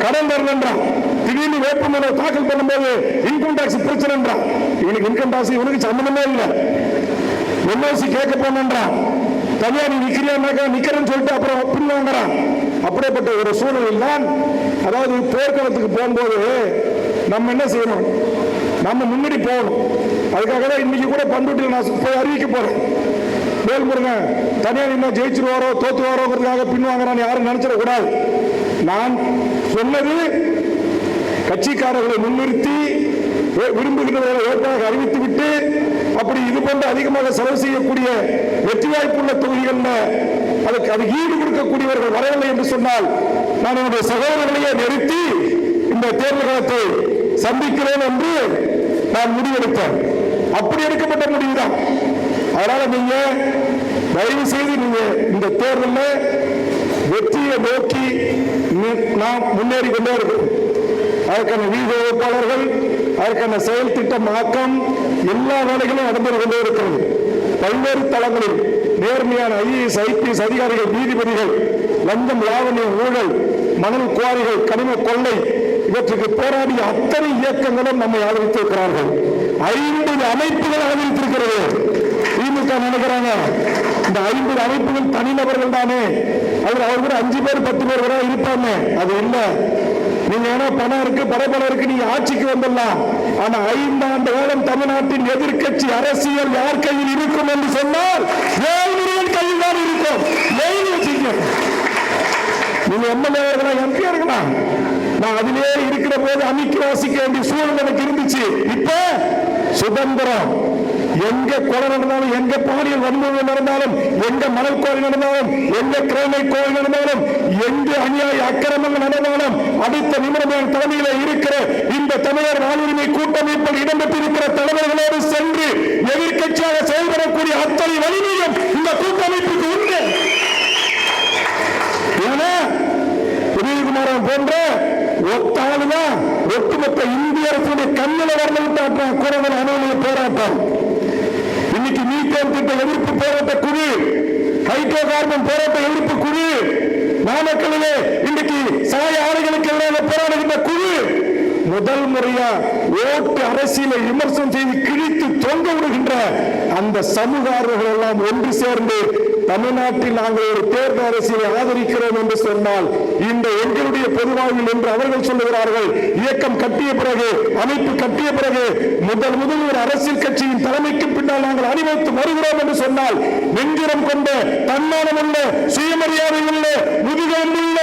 கடன் தரலன்றான். திடீர்னு வேட்புமனு தாக்கல் பண்ணும்போது இன்கம் டாக்ஸ் பிரச்சனைன்றான். இவனுக்கு இன்கம் டாக்ஸ் இவனுக்கு சம்பந்தமே இல்லை. என்ஓசி கேட்க போனன்றான். தனியா நீ நிக்கிறியாக்கா நிக்கிறேன்னு சொல்லிட்டு அப்புறம் பின்வாங்குறான். அப்படிப்பட்ட ஒரு சூழலில் தான், அதாவது போர்க்களத்துக்கு போகும்போது நம்ம என்ன செய்யணும், நம்ம முன்னாடி போகணும். அதுக்காக தான் இன்னைக்கு கூட பண்ருட்டியில் நான் போய் அறிவிக்க போறேன். வேல்முருகன் தனியார் இன்னும் ஜெயிச்சிருவாரோ தோத்துவாரோங்கிறதுக்காக பின்வாங்கிறான்னு யாரும் நினைச்சிடக்கூடாது. நான் சொன்னது கட்சிக்காரர்களை முன்னிறுத்தி விரும்புகிறவர்களை வேட்பாளராக அறிவித்து விட்டு அப்படி இது போன்று அதிகமாக செலவு செய்யக்கூடிய வெற்றி வாய்ப்புள்ள தொகுதிகளில் அதுக்கு ஈடு கொடுக்கக்கூடியவர்கள் வரவில்லை என்று சொன்னால் நான் என்னுடைய சகோதரர்களையே நிறுத்தி இந்த தேர்தல் காலத்தை சந்திக்கிறேன் என்று நான் முடிவெடுத்தேன். அப்படி எடுக்கப்பட்ட முடிவுதான். அதனால நீங்க தயவு செய்து நீங்க இந்த தேர்தலில் வெற்றியை நோக்கி நாம் முன்னேறி கொண்டே இருக்கும். அதற்கான வீடு வேட்பாளர்கள், அதற்கான செயல் திட்டம் ஆக்கம் எல்லா வேலைகளும் நடந்து கொண்டே இருக்கிறது. பல்வேறு தளங்களில் நேர்மையான IAS IPS அதிகாரிகள், நீதிபதிகள், லஞ்சம், லாவணியம், ஊழல், மணல் குவாரிகள், கனிம கொள்ளை இவற்றுக்கு போராடிய அத்தனை இயக்கங்களும் நம்மை ஆதரித்திருக்கிறார்கள். 50 அமைப்புகள் ஆதரித்திருக்கிறது. திமுக நினைக்கிறாங்க இந்த 50 அமைப்புகள் தனிநபர்கள் தானே, அவர் கூட 5 பேர் 10 பேர் வரை இருப்பாங்க. அது இல்லை. நீங்க ஏன்னா பணம் இருக்கு, பணபலம் இருக்கு, நீங்க ஆட்சிக்கு வந்துடலாம். ஆனா 5 ஆண்டு காலம் தமிழ்நாட்டின் எதிர்கட்சி அரசியல் யார் கையில் இருக்கும் என்று சொன்னால் ஏழ்முறையின் கையில் தான் இருக்கும். நீங்க எம்எல்ஏ இருக்கலாம், MP இருக்கலாம். நான் அதிலே இருக்கிற போது அமைக்க வாசிக்க வேண்டிய சூழல் எனக்கு இருந்துச்சு. இப்ப சுதந்திரம். எங்க கொலை நடந்தாலும், எங்க பாலியல் வன்முறை நடந்தாலும், எங்க மணல் கோழி நடந்தாலும், எங்க கிரைமை கோழி நடந்தாலும், எங்க அநியாய அக்கிரமங்கள் நடந்தாலும் அடுத்த நிமிடம் தலைமையில இருக்கிற இந்த தமிழர் வாழ்வுரிமை கூட்டமைப்பில் இடம்பெற்றிருக்கிற தலைவர்களோடு சென்று எதிர்கட்சியாக செயல்படக்கூடிய அத்தனை வலிமையும் இந்த கூட்டமைப்புக்கு உண்டு. ஏன்னா உதயகுமாரன் போன்ற ஒத்தாளுதான் ஒட்டுமொத்த இந்திய அரசுடைய கண்ணில வரணும் குரல் அணுவலை போராட்டம். இன்னைக்கு மீத்தேன் திட்ட எதிர்ப்பு போராட்ட குழு, ஹைட்ரோ கார்பன் போராட்ட எதிர்ப்பு குழு, நாமக்கல்லிலே இன்றைக்கு சாய ஆலைகளுக்கு எதிராக போராடுகின்ற குழு முதல் முறையா ஓட்டு அரசியலை விமர்சனம் செய்து கிழித்து தொங்க விடுகின்ற அந்த சமூக ஆர்வலர்கள் எல்லாம் ஒன்று சேர்ந்து தமிழ்நாட்டில் நாங்கள் ஒரு தேர்தல் அரசியலை ஆதரிக்கிறோம் என்று சொன்னால் இந்த எங்களுடைய பொதுவாழ்வில் என்று அவர்கள் சொல்லுகிறார்கள். இயக்கம் கட்டிய பிறகு, அமைப்பு கட்டிய பிறகு முதல் ஒரு அரசியல் கட்சியின் தலைமைக்கு பின்னால் நாங்கள் அணிவகுத்து வருகிறோம் என்று சொன்னால் நெஞ்சுரம் கொண்ட, தன்மானம் உள்ள, சுயமரியாதை உள்ள, முதுகெலும்பு உள்ள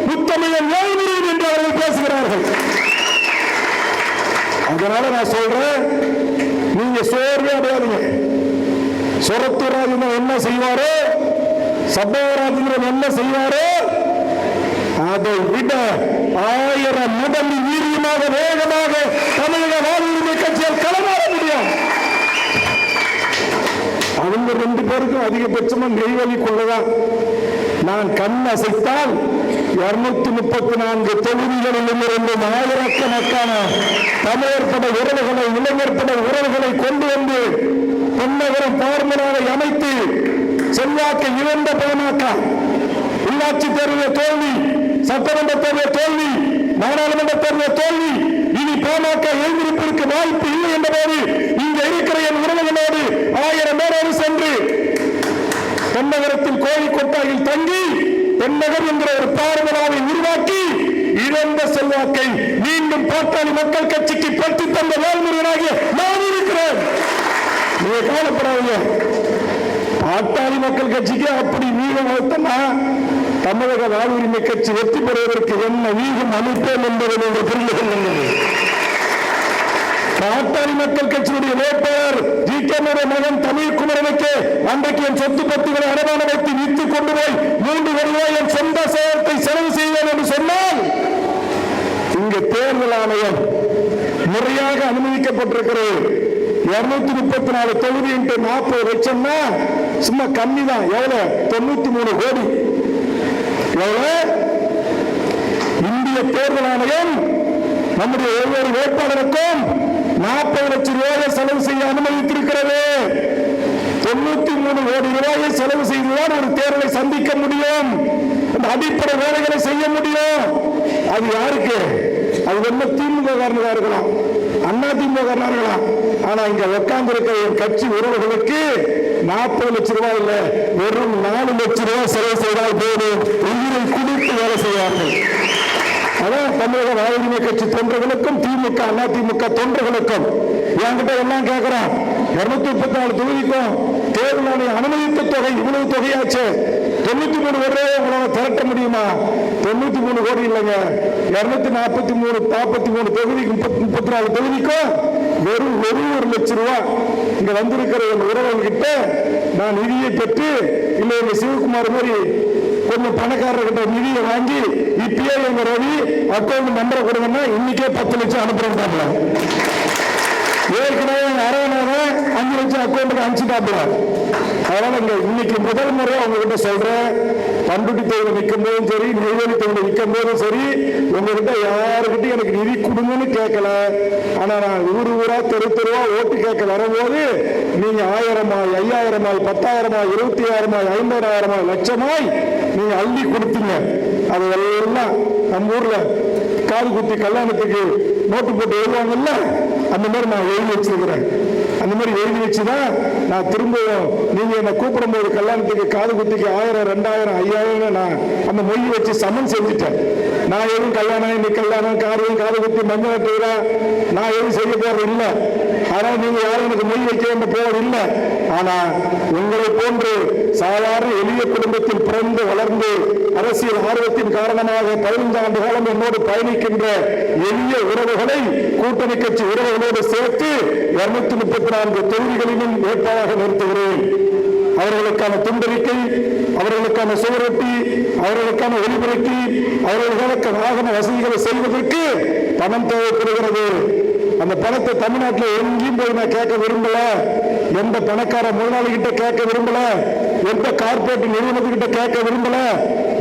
முத்தமிழன் ஏழ்முறையின் என்று அவர்கள் பேசுகிறார்கள். அதனால நான் சொல்றேன், நீங்க சோர்வே அடையாதீங்க. சொரத்துராஜன் என்ன செய்வாரோ, சம்பவராஜன் என்ன செய்வாரோ அதை விட 1000 மடங்கு வீரியமாக வேகமாக தமிழக வாழ்வுரிமை கட்சியால் களமாட முடியும். அவங்க 2 பேருக்கும் அதிகபட்சமா நெய்வழி கொள்ளதான். நான் கண் அசைத்தால் 234 தொகுதிகளிலும் இருந்தும் ஆயிரக்கணக்கான தமிழர் பட உறவுகளை, இளைஞர் பட உறவுகளை கொண்டு வந்து பொன்னகரம் பார்மனாவை அமைத்து செல்வாக்கை இழந்த பாமக உள்ளாட்சி தேர்தல் தோல்வி, சட்டமன்ற தேர்தல் தோல்வி, நாடாளுமன்ற தேர்தல் தோல்வி, இனி பாமக எழுந்திருப்பிற்கு வாய்ப்பு இல்லை என்ற போது இங்க இருக்கிற என் உறவுகளோடு 1000 பேரோடு சென்று பொன்னகரத்தில் கோழி கொட்டாயில் தங்கி பொன்னகர் என்கிற ஒரு பார்மனாவை உருவாக்கி இழந்த செல்வாக்கை மீண்டும் பாட்டாளி மக்கள் கட்சிக்கு பெற்று தந்த வேல்முருகனாகிய நான் இருக்கிறேன். நீங்க கவலைப்படாதீங்க. பாட்டாளி மக்கள் கட்சிக்கு அப்படி வீகம் வளர்த்தனா தமிழக வாழ்வுரிமை கட்சி வெற்றி பெறுவதற்கு என்ன வீகம் அளிப்போம் என்பதை நீங்கள் புரிந்து கொள்ளுங்கள். பாட்டாளி மக்கள் கட்சியுடைய வேட்பாளர் ஜி.கே. மகன் தமிழ்குமரனுக்கு அன்றைக்கு என் சொத்து பத்துகளை அடமான வைத்து வித்து கொண்டு போய் 3 கோடி ரூபாய் என் சொந்த சேதத்தை செலவு செய்வேன் என்று சொன்னால், இங்கு தேர்தல் ஆணையம் முறையாக அனுமதிக்கப்பட்டிருக்கிறது. 234 தொகுதி என்று 40 லட்சம்னா சும்மா கம்மி தான். எவ்வளவு? 93 கோடி. எவ்வளவு? இந்திய தேர்தல் ஆணையம் நம்முடைய ஒவ்வொரு வேட்பாளருக்கும் 40 லட்சம் ரூபாயை செலவு செய்ய அனுமதித்திருக்கிறது. 93 கோடி ரூபாயை செலவு செய்துதான் ஒரு தேர்தலை சந்திக்க முடியும், அந்த அடிப்படை வேலைகளை செய்ய முடியும். அது யாருக்கு? அது என்ன திமுக காரணமாக இருக்கலாம், அண்ணா திமுக காரணமாக இருக்கலாம். ஆனா இங்க உட்கார்ந்து இருக்கிற என் கட்சி உறவுகளுக்கு 40 லட்சம் ரூபாய் இல்ல, வெறும் 4 லட்சம் ரூபாய் செலவு செய்தால் போதும், உயிரை குடித்து வேலை செய்வார்கள். அதான் தமிழக வாழ்வுரிமை கட்சி தொண்டர்களுக்கும் திமுக அண்ணா திமுக தொண்டர்களுக்கும் என்கிட்ட எல்லாம் கேட்கிறோம். 234 தொகுதிக்கும் தேர்தல் ஆணையம் அனுமதித்த தொகை இவ்வளவு தொகையாச்சு. 93 கோடி ரூபாய் உங்களால் திரட்ட முடியுமா? 93 கோடி இல்லைங்க, 243 தொகுதிக்கு 34 தொகுதிக்கும் வெறும் 1 லட்சம் ரூபாய். இங்க வந்திருக்கிற என் உறவுகிட்ட நான் நிதியை பெற்று இல்லை எங்க சிவகுமார் மாதிரி கொஞ்சம் பணக்காரர்கிட்ட நிதியை வாங்கி இப்பயே எங்க ரவி அக்கௌண்ட் நம்பரை கொடுங்கன்னா இன்னைக்கே 10 லட்சம் அனுப்புறாங்க. ஏற்கனவே 5 லட்சம் அக்கௌண்ட்டுக்கு அனுப்பிச்சுட்டாப்புல. அதனால இங்க இன்னைக்கு முதல் முறையா உங்ககிட்ட சொல்றேன், பண்ருட்டி தொகுதி நிற்கும் போதும் சரி, நெய்வேலி தொகுதி நிற்கும் போதும் சரி, உங்ககிட்ட யாருக்கிட்ட எனக்கு நிதி கொடுங்கன்னு கேட்கல. ஆனா நான் ஊரா தெருவா ஓட்டு கேட்க வரும்போது நீங்க 1000 5000 10,000 25,000 50,000 லட்சமாய் நீங்க அள்ளி கொடுத்தீங்க. அது எல்லாம் நம்ம ஊர்ல காது குத்தி கல்யாணத்துக்கு நோட்டு போட்டு எழுதுவாங்கல்ல, அந்த மாதிரி நான் எழுதி வச்சிருக்கிறேன். அந்த மாதிரி எழுதி வச்சுதான் நான் திரும்பவும் நீங்க என்ன கூப்பிடும் போது கல்யாணத்துக்கு காது குத்திக்கு 1000 2000 5000 நான் அந்த மொழி வச்சு சமன் செஞ்சுட்டேன். நான் எதுவும் கல்யாணம் இன்னைக்கு கல்யாணம் காரியம் காது குத்தி மஞ்சள் நட்டுறா நான் எதுவும் செய்ய போறது இல்லை. ஆனால் நீங்க யாரும் எனக்கு மொழி வைக்க வேண்டிய போறது இல்லை. ஆனா உங்களை போன்று சாதாரண எளிய குடும்பத்தில் பிறந்து வளர்ந்து அரசியல் ஆர்வத்தின் காரணமாக 15 ஆண்டு காலம் என்னோடு பயணிக்கின்ற எளிய உறவுகளை கூட்டணி கட்சி உறவுகளோடு சேர்த்து 234 தொகுதிகளிலும் வேட்பாளராக நிறுத்துகிறேன். அவர்களுக்கான துண்டறிக்கை, அவர்களுக்கான சுவரொட்டி, அவர்களுக்கான ஒளிபரப்பி, அவர்களுக்கான வாகன வசதிகளை செய்வதற்கு பணம் தேவைப்படுகிறது. அந்த பணத்தை தமிழ்நாட்டில் எங்கேயும் போய் நான் கேட்க விரும்பல, எந்த பணக்கார முதலாளிகிட்ட கேட்க விரும்பல, எந்த கார்பரேட் நிறுவனத்துக்கிட்ட கேட்க விரும்பல.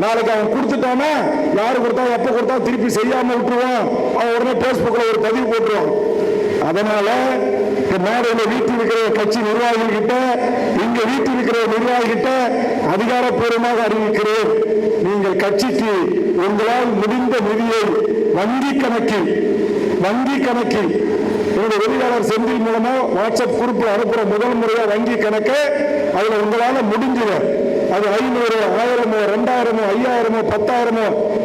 நாளைக்கு அவன் கொடுத்துட்டானா யாரு கொடுத்தா எப்ப கொடுத்தா திருப்பி செய்யாம விட்டுருவான், அவன் உடனே பேஸ்புக்ல ஒரு பதிவு போட்டுருவான். அதனால மேடையில் வீட்டில் இருக்கிற கட்சி நிர்வாகிகள் கிட்ட, இங்க வீட்டில் இருக்கிற நிர்வாகிகள் கிட்ட அதிகாரப்பூர்வமாக அறிவிக்கிறேன், நீங்கள் கட்சிக்கு உங்களால் முடிந்த நிதியை வங்கி கணக்கில் என்னுடைய வெளியாளர் செந்தில் மூலமா வாட்ஸ்அப் குரூப்பில் அனுப்புற முதல் முறையா வங்கி கணக்கு, அதுல உங்களால முடிஞ்சது அது 500 1000 2000 5000 10,000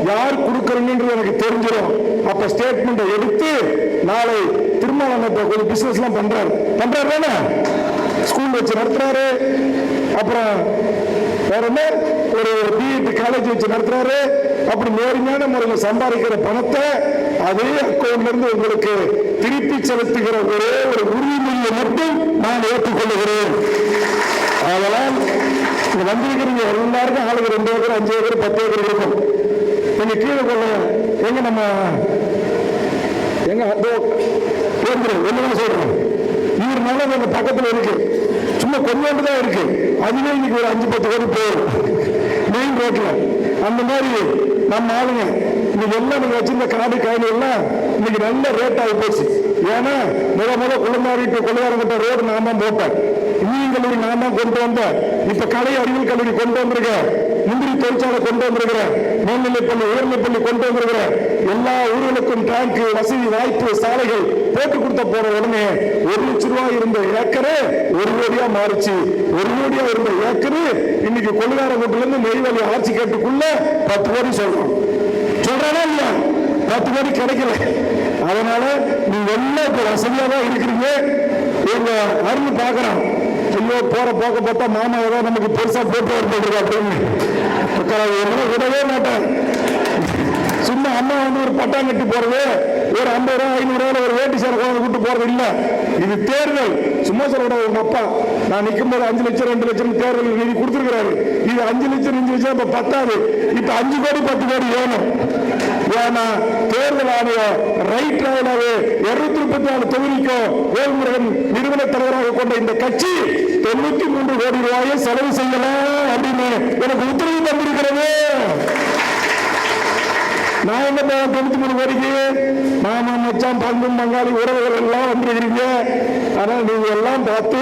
யார் கொடுக்கறீங்கன்றது எனக்கு தெரிஞ்சிடும். அப்ப ஸ்டேட்மெண்ட் எடுத்து நாளை திருமாவளவன் கொஞ்சம் பிசினஸ் எல்லாம் பண்றாரு தானே, ஸ்கூல் வச்சு நடத்துறாரு, அப்புறம் வேற என்ன ஒரு பிஎட் காலேஜ் வச்சு நடத்துறாரு. அப்படி நேர்மையான முறையில் சம்பாதிக்கிற பணத்தை அதே அக்கௌண்ட்ல இருந்து உங்களுக்கு திருப்பி செலுத்துகிற ஒரே ஒரு உறுதிமொழியை மட்டும் நான் ஏற்றுக்கொள்ளுகிறேன். அதனால் வந்திருக்கிறீங்க எல்லாருக்கும் ஆளுக்கு 2 ஏக்கர் 5 ஏக்கர் 10 ஏக்கர் இருக்கும். நீங்க கீழே கொள்ள எங்க நம்ம எங்க என்ன சொல்றோம், இவருனால எங்க பக்கத்துல இருக்கு, சும்மா கொஞ்சோண்டு தான் இருக்கு, அதுவே இன்னைக்கு ஒரு 5-10 கோடி போகும் மெயின் ரோட்ல. அந்த மாதிரி நம்ம ஆளுங்க இன்னைக்கு எல்லாம் நீங்க வச்சிருந்த காடு காய்கறி எல்லாம் இன்னைக்கு நல்ல ரேட் ஆகி போச்சு. ஏன்னா முதல்ல குளமாரி டு கொள்ளையாரங்கிட்ட ரோடு நான் தான் போட்டேன், இந்தியன் கல்லூரி நான் தான் கொண்டு வந்தேன், இப்ப கலை அறிவியல் கல்லூரி கொண்டு வந்திருக்கேன், முந்திரி தொழிற்சாலை கொண்டு வந்திருக்கிறேன், மேல்நிலைப்பள்ளி உயர்நிலைப்பள்ளி கொண்டு வந்திருக்கிறேன். எல்லா ஊர்களுக்கும் டேங்க் வசதி வாய்ப்பு சாலைகள் போட்டு கொடுத்த போற உடனே 1 லட்சம் ரூபாய் இருந்த ஏக்கரு 1 கோடியா மாறிச்சு. 1 கோடியா இருந்த ஏக்கரு இன்னைக்கு கொள்ளையாரங்கோட்டில இருந்து நெய்வேலி ஆட்சி கேட்டுக்குள்ள 10 கோடி சொல்றானா இல்லையா? 10 கோடி கிடைக்கல. அதனால நீங்க எல்லாம் இப்ப வசதியா தான் இருக்கிறீங்க. எங்க அருள் பாக்குறான், ஐயோ போற போக்க பார்த்தா மாமா ஏதோ நமக்கு பெருசா போட்டு வருது அப்படின்னு விடவே மாட்டேன். சும்மா அம்மா வந்து ஒரு பட்டாங்கட்டி போறது ஒரு 50 ரூபா 500 ரூபாய் ஒரு வேட்டி சேர குழந்தை கூட்டு போறது இல்ல. இது தேர்தல். சும்மா சொல்லக்கூடாது. உங்க அப்பா நான் நிற்கும் போது 5 லட்சம் 2 லட்சம் தேர்தல் நிதி கொடுத்திருக்கிறாரு. இது 5 லட்சம் 5 லட்சம் இப்ப பத்தாது. இப்ப 5 கோடி 10 கோடி வேணும். ஏன்னா தேர்தல் ஆணையம் ரைட் ராயலாவே 234 தொகுதிக்கு வேல்முருகன் நிறுவன தலைவராக கொண்ட இந்த கட்சி 93 கோடி ரூபாயை செலவு செய்யலாம் அப்படின்னு எனக்கு உத்தரவு தந்திருக்கிறது. நான் என்ன 93 கோடிக்கு மாமா மச்சான் பங்கும் பங்காளி உறவுகள் எல்லாம் வந்துருக்கிறீங்க. ஆனா நீங்க எல்லாம் பார்த்து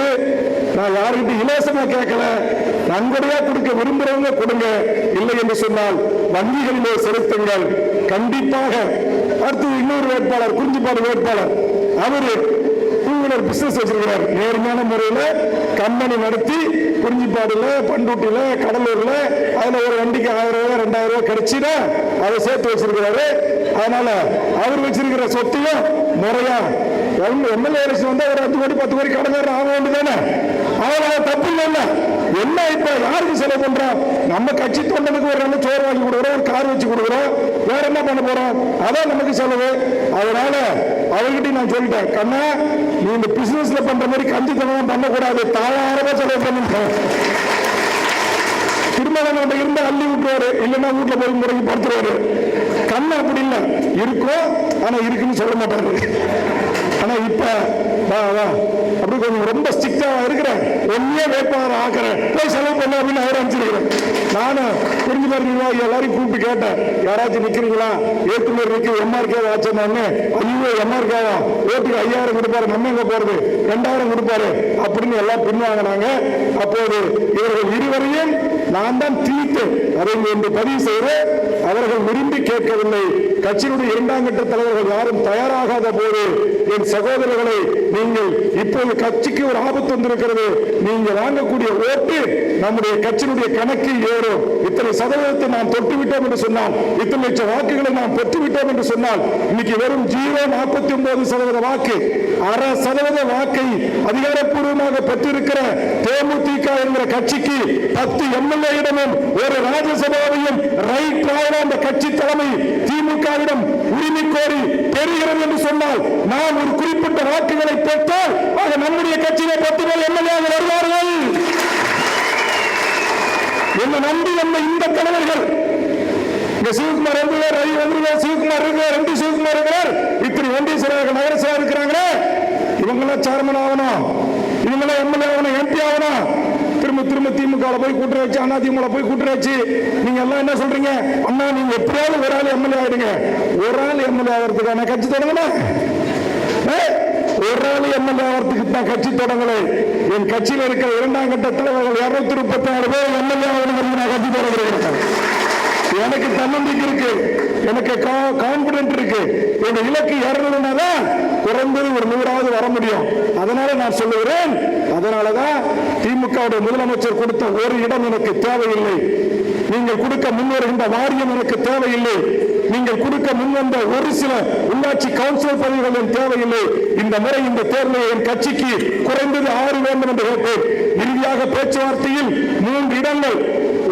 நான் யாருக்கிட்ட இலவசமா கேட்கல, நன்கொடையா கொடுக்க விரும்புறவங்க கொடுங்க, இல்லை என்று சொன்னால் வங்கிகளிலே செலுத்துங்கள். கண்டிப்பாக. அடுத்து இன்னொரு வேட்பாளர், குறிஞ்சிப்பாடு வேட்பாளர், அவரு பிசினஸ் வச்சிருக்கிறார். நேர்மையான முறையில கம்பெனி நடத்தி குறிஞ்சிப்பாடுல, பண்டூட்டில, கடலூர்ல அதுல ஒரு வண்டிக்கு 1000 ரூபாய் 2000 ரூபாய் கிடைச்சுன்னா அதை சேர்த்து வச்சிருக்கிறாரு. அதனால அவர் வச்சிருக்கிற சொத்தையும் முறையா எம்எல்ஏ எலெக்ஷன் வந்தா ஒரு 5 கோடி 10 கோடி கடன்காரர் ஆக வேண்டியதானே. அவனால தப்பு இல்ல. என்ன இப்ப யாருக்கு செலவு பண்றோம்? நம்ம கட்சி தொண்டனுக்கு ஒரு நல்ல சோறு வாங்கி கொடுக்குறோம், ஒரு கார் வச்சு கொடுக்குறோம், வேற என்ன பண்ண போறோம்? அதான் நமக்கு செலவு. அதனால அவர்கிட்ட நான் சொல்லிட்டேன், கண்ணா நீ இந்த பிசினஸ்ல பண்ற மாதிரி கஞ்சித்தனம் பண்ணக்கூடாது, தாராளமா செலவு பண்ணுங்க. திருமணம் இருந்து அள்ளி விட்டுருவாரு, இல்லைன்னா வீட்டுல போய் முறைக்கு படுத்துருவாரு. கண்ணா அப்படி இல்லை, இருக்கும் ஆனா இருக்குன்னு சொல்ல மாட்டாரு. ஆனா இப்ப அப்படி கொஞ்சம் ரொம்ப ஸ்ட்ரிக்டா இருக்கிறேன், ஒன்னே வேட்பாளர் ஆக்குறேன், போய் செலவு பண்ண அப்படின்னு அவர் அனுப்பிச்சிருக்கிறேன். நானும் புரிஞ்சு பாருங்களா, எல்லாரையும் கூப்பிட்டு கேட்டேன், யாராச்சும் நிக்கிறீங்களா? ஏற்றுமதி நிற்க எம்ஆர்கே ஆச்சுன்னு. ஐயோ எம்ஆர்கேவா, ஓட்டுக்கு 5000 கொடுப்பாரு, நம்ம எங்க போறது, 2000 கொடுப்பாரு அப்படின்னு எல்லாம் பின்வாங்கினாங்க. அப்போது இவர்கள் இருவரையும் நான் தான் தீர்த்து அதை என்று பதிவு செய்து அவர்கள் விரும்பி கேட்கவில்லை. கட்சியினுடைய 2ஆம் கட்ட தலைவர்கள் யாரும் தயாராகாத போது என் சகோதரர்களை, நீங்கள் இப்போது கட்சிக்கு ஒரு ஆபத்து வந்திருக்கிறது. நீங்க வாங்கக்கூடிய ஓட்டு நம்முடைய கட்சியினுடைய கணக்கில் ஏறும். இத்தனை சதவீதத்தை நாம் தொட்டுவிட்டோம் என்று சொன்னால், இத்தனை லட்சம் வாக்குகளை நாம் பெற்றுவிட்டோம் என்று சொன்னால், இன்னைக்கு வெறும் 0.49% வாக்கு, 1/2% வாக்கை அதிகாரப்பூர்வமாக பெற்றிருக்கிற தேமுதிக என்கிற கட்சிக்கு 10 எம்எல்ஏ இடமும் ஒரு ராஜ்யசபாவையும் ரைட் ராயலா அந்த கட்சி தலைமை திமுகவிடம் உரிமை கோரி பெறுகிறது என்று சொன்னால், நாம் ஒரு குறிப்பிட்ட வாக்குகளை பெற்றால் ஆக நம்முடைய கட்சியிலே 10 பேர் எம்எல்ஏ வருவார்கள். என்ன நம்பி நம்ம இந்த தலைவர்கள், சிவகுமார் இருக்கிறார், ரவி வந்துருவார், சிவகுமார் இருக்கிறார், 2 சிவகுமார் இருக்கிறார், இத்தனை ஒன்றிய செயலாளர்கள் நகர செயலாளர் இருக்கிறாங்களே, இவங்கெல்லாம் சேர்மன் ஆகணும், இவங்கெல்லாம் எம்எல்ஏ ஆகணும், எம்பி ஆகணும். திரும்ப திரும்ப திமுக போய் கூட்டு வச்சு, அண்ணா திமுக போய் கூட்டு வச்சு, நீங்க எல்லாம் என்ன சொல்றீங்க? அண்ணா நீங்க எப்படியாவது ஒரு ஆள் எம்எல்ஏ ஆயிடுங்க. ஒரு ஆள் எம்எல்ஏ ஆகிறதுக்கான கட்சி தொடங்கணும். ஒரு ஆள் எம்எல்ஏ ஆகிறதுக்கு தான் கட்சி தொடங்கலை. என் கட்சியில் இருக்கிற 2ஆம் கட்ட தலைவர்கள் 236 பேர் எம்எல்ஏ ஆகணும். நான் கட்சி தொடங்குறேன். எனக்கு தன்னம்பிக்கை இருக்கு, எனக்கு கான்பிடன்ட் இருக்கு. என் இலக்கு 200 தான் குறைந்தது ஒரு 100ஆவது வர முடியும். அதனால நான் சொல்லுகிறேன், அதனாலதான் திமுக முதலமைச்சர் கொடுத்த ஒரு இடம் எனக்கு தேவையில்லை. நீங்கள் கொடுக்க முன்வருகின்ற வாரியம் எனக்கு தேவையில்லை. நீங்கள் கொடுக்க முன்வந்த ஒரு சில உள்ளாட்சி கவுன்சிலர் பதவிகள் தேவையில்லை. இந்த முறை இந்த தேர்தலில் என் கட்சிக்கு குறைந்தது 6 வேண்டும் என்று கேட்டேன். இறுதியாக பேச்சுவார்த்தையில் 3 இடங்கள்,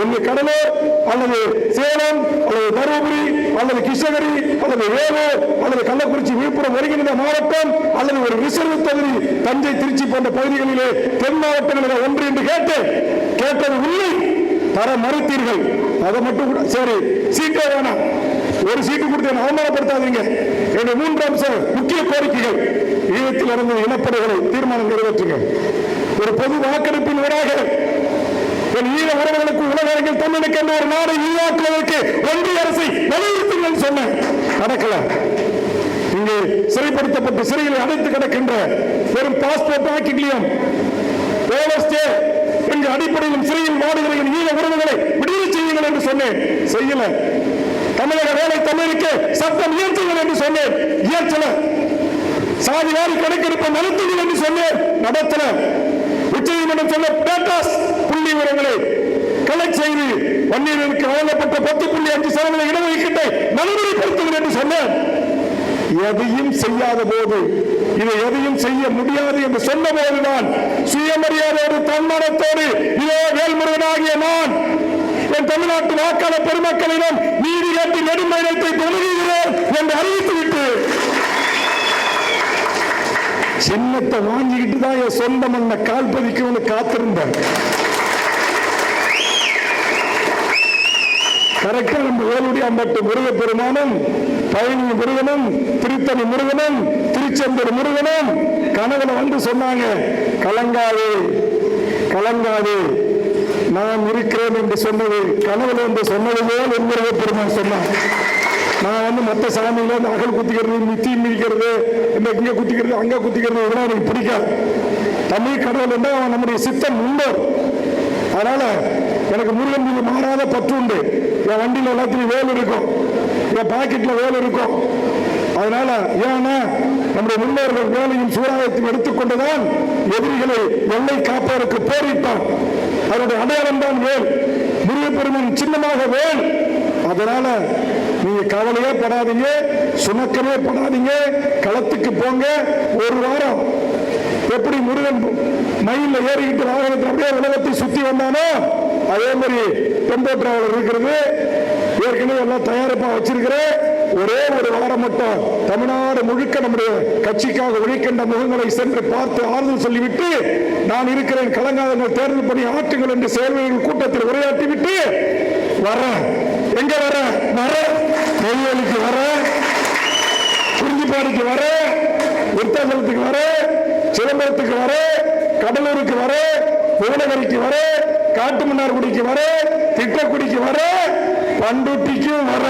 ஒன்று கடலூர் அல்லது சேலம் அல்லது தருமபுரி அல்லது கிருஷ்ணகிரி அல்லது வேலூர் அல்லது கள்ளக்குறிச்சி விழுப்புரம் ஒருங்கிணைந்த மாவட்டம் அல்லது ஒரு ரிசர்வ் தொகுதி தஞ்சை திருச்சி போன்ற பகுதிகளிலே தென் மாவட்டங்களில் ஒன்று என்று கேட்டது உண்மை. தர மறுத்தீர்கள். அதை மட்டும் கூட சரி, சீட்டே வேணாம், ஒரு சீட்டு கொடுத்து அவமானப்படுத்தாதீங்க. என்னுடைய 3 அம்ச முக்கிய கோரிக்கைகள்: ஈழத்தில் நடந்த இனப்படுகொலை தீர்மானம் நிறைவேற்றுங்க. ஒரு பொது வாக்கெடுப்பின் ஊடாக என் ஈழ உறவுகளுக்கு உலக அரங்கில் தமிழுக்கு என்ற ஒரு நாடு உருவாக்குவதற்கு ஒன்றிய அரசை வலியுறுத்துங்கள் சொன்னேன். நடக்கல. இங்கே சிறைப்படுத்தப்பட்டு சிறையில் அடைத்து கிடக்கின்ற வெறும் பாஸ்போர்ட் ஆக்கிக்கலையும் என்ற அடிப்படையில் சிறையில் வாடுகிற ஈழ உறவுகளை விடுதலை செய்யுங்கள் என்று சொன்னேன். செய்யல. தமிழக வேலை தமிழுக்கு சட்டம் இயற்றுங்கள் என்று சொன்னேன். இயற்றல. சாதிவாரி கணக்கெடுப்பை நடத்துங்கள் என்று சொன்னேன். நடத்தல. உச்சநீதிமன்றம் சொன்ன டேட்டாஸ் புள்ளி விவரங்களை கலெக்ட் செய்து வன்னியர்களுக்கு வழங்கப்பட்ட 10.5% இடஒதுக்கீட்டை நடைமுறைப்படுத்துங்கள் என்று சொன்னேன். எதையும் செய்யாத போது, இதை எதையும் செய்ய முடியாது என்று சொன்ன போதுதான் சுயமரியாதையோடு தன்மானத்தோடு இதோ வேல்முருகனாகிய நான் என் தமிழ்நாட்டு வாக்காளர் பெருமக்களிடம் நீதி கேட்டு நெடுமையத்தை தொழுகிறேன் என்று அறிவித்துவிட்டு சின்னத்தை வாங்கிக்கிட்டு தான் என் சொந்த மண்ணை கால் பதிக்கணும்னு காத்திருந்தேன். கரெக்டா நம்ம வேலுடி அம்பட்டு முருகப்பெருமானும் பழனி முருகனும் திருத்தணி முருகனும் திருச்செந்தூர் முருகனும் கனவுல வந்து சொன்னாங்க, கலங்காதே கலங்காதே நான் இருக்கிறேன் என்று சொன்னது கனவுல என்று சொன்னது போல் என் முருகப்பெருமான் சொன்னான். நான் வந்து மற்ற சாமியில இந்த அகல் குத்திக்கிறது, மித்தி மிதிக்கிறது, இந்த இங்க குத்திக்கிறது அங்க குத்திக்கிறது இதெல்லாம் எனக்கு பிடிக்காது. தமிழ் கடவுள் என்றால் அவன் நம்முடைய சித்தம் முன்னோர். அதனால எனக்கு முருகன் மீது மாறாத பற்று உண்டு. என் வண்டியில் எல்லாத்திலையும் வேல் இருக்கும், என் பாக்கெட்ல வேல் இருக்கும். அதனால ஏன்னா நம்முடைய முன்னோர்கள் வேலையும் சூறாயத்தையும் எடுத்துக்கொண்டுதான் எதிரிகளை எல்லை காப்பதற்கு போரிட்டான். அதனுடைய அடையாளம் தான் வேல். முருகப்பெருமான் சின்னமாக வேல். அதனால நீங்க கவலையே படாதீங்க, சுமக்கவே படாதீங்க, களத்துக்கு போங்க. ஒரு வாரம் எப்படி முருகன் மயில ஏறிக்கிட்டு வாகனத்தில் அப்படியே உலகத்தை சுத்தி வந்தானோ அதே மாதிரி டெம்போ டிராவலர் இருக்கிறது. ஏற்கனவே எல்லாம் தயாரிப்பா வச்சிருக்கிறேன். ஒரே ஒரு வாரம் மட்டும் தமிழ்நாடு முழுக்க நம்முடைய கட்சிக்காக உழைக்கின்ற முகங்களை சென்று பார்த்து ஆறுதல் சொல்லிவிட்டு நான் இருக்கிறேன், கலங்காதங்கள் தேர்தல் பணி ஆற்றுங்கள் என்று செயல்வீர்கள் கூட்டத்தில் உரையாற்றி விட்டு வர எங்க வர வர நெய்வேலிக்கு வர, குறிஞ்சிப்பாடிக்கு வர, விருத்தாசலத்துக்கு வர, சிதம்பரத்துக்கு வர, கடலூருக்கு வர, புவனகிரிக்கு வர, காட்டுமன்னார்குடிக்கு வர, திட்டக்குடிக்கு வர, பண்ருட்டிக்கும் வர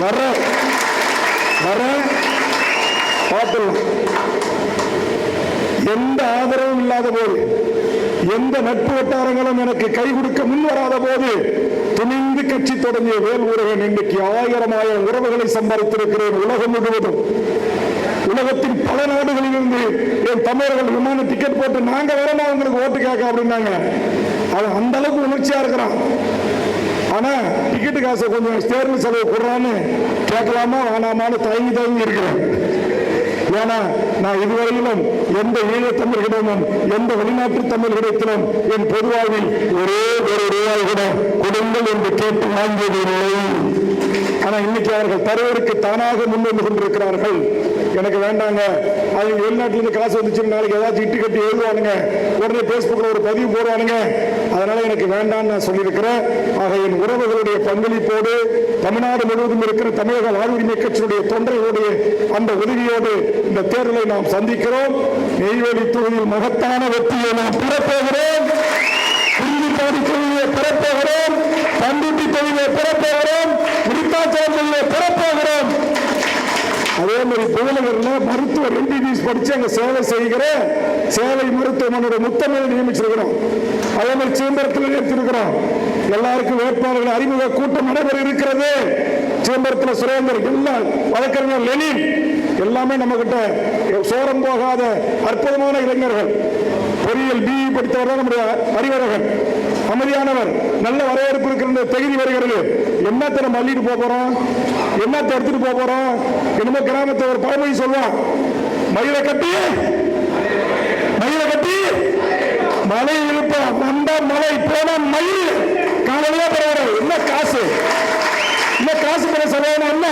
வர வர பார்த்துடலாம். எந்த ஆதரவும் இல்லாத போது, எந்த நட்பு வட்டாரங்களும் எனக்கு கை கொடுக்க முன் வராத போது துணிந்து கட்சி தொடங்கிய வேல்முருகன் இன்றைக்கு ஆயிரம் உறவுகளை சம்பாதித்திருக்கிறேன். உலகம் முழுவதும், உலகத்தின் பல நாடுகளில் இருந்து என் தமிழர்கள் விமான டிக்கெட் போட்டு நாங்க வரமா உங்களுக்கு ஓட்டு கேட்க அப்படின்னாங்க. அவன் அந்த அளவுக்கு உணர்ச்சியா இருக்கிறான். ஆனா டிக்கெட்டு காசை கொஞ்சம் தேர்தல் செலவு கொடுறான்னு கேட்கலாமா வேணாமான்னு தயங்கி இருக்கிறேன். ஏன்னா நான் இதுவரையிலும் எந்த ஈழத்தமிழர்களிடமும் எந்த வெளிநாட்டு தமிழர்களிடத்திலும் என் பொதுவாழ்வில் ஒரே ஒரு ரூபாய் கூட கொடுங்கள் என்று கேட்டு வாங்கியதில்லை. ஆனா இன்னைக்கு அவர்கள் தருவதற்கு தானாக முன்வந்து கொண்டிருக்கிறார்கள். எனக்கு வேண்டாங்க, அவங்க வெளிநாட்டிலிருந்து காசு வந்துச்சு, நாளைக்கு ஏதாச்சும் இட்டு கட்டி எழுதுவானுங்க, உடனே பேஸ்புக்ல ஒரு பதிவு போடுவானுங்க, அதனால எனக்கு வேண்டாம்னு நான் சொல்லியிருக்கிறேன். ஆக என் உறவுகளுடைய பங்களிப்போடு தமிழ்நாடு முழுவதும் இருக்கிற தமிழக வாழ்வுரிமை கட்சியுடைய தொண்டர்களுடைய அந்த உதவியோடு இந்த தேர்தலை நாம் சந்திக்கிறோம். நெய்வேலி தொகுதியில் மகத்தான வெற்றியை நாம் பெறப்போகிறோம். குறிஞ்சிப்பாடி தொகுதியை பெறப்போகிறோம். பண்ருட்டி தொகுதியை பெறப்போகிறோம். விருத்தாச்சலம் தொகுதியை பெறப்போகிறோம். அதே மாதிரி புவனகிரியில் மருத்துவர் MBBS படிச்சு அங்க சேவை செய்கிற சேவை மருத்துவமனையோட முத்தமையை நியமிச்சிருக்கிறோம். அதே மாதிரி சிதம்பரத்தில் நியமித்திருக்கிறோம். எல்லாருக்கும் வேட்பாளர்கள் அறிமுக கூட்டம் நடைபெற இருக்கிறது. சிதம்பரத்தில் சுரேந்தர், எல்லாம் வழக்கறிஞர் லெனின், எல்லாமே நம்ம கிட்ட சோரம் போகாத அற்புதமான இளைஞர்கள். பொறியியல் BE படித்தவர் நம்முடைய அறிவர்கள், அமைதியானவர், நல்ல வரவேற்பு இருக்கிற தகுதி வருகிறது. என்னத்தை நம்ம அள்ளிட்டு போறோம், என்னத்தை எடுத்துட்டு போறோம். என்னமோ கிராமத்தை ஒரு பழமொழி சொல்லுவான், மயிலை கட்டி மலை இருப்ப வந்த மலை போன மயில் காலையில பெறுவார். என்ன காசு பெற செலவு என்ன?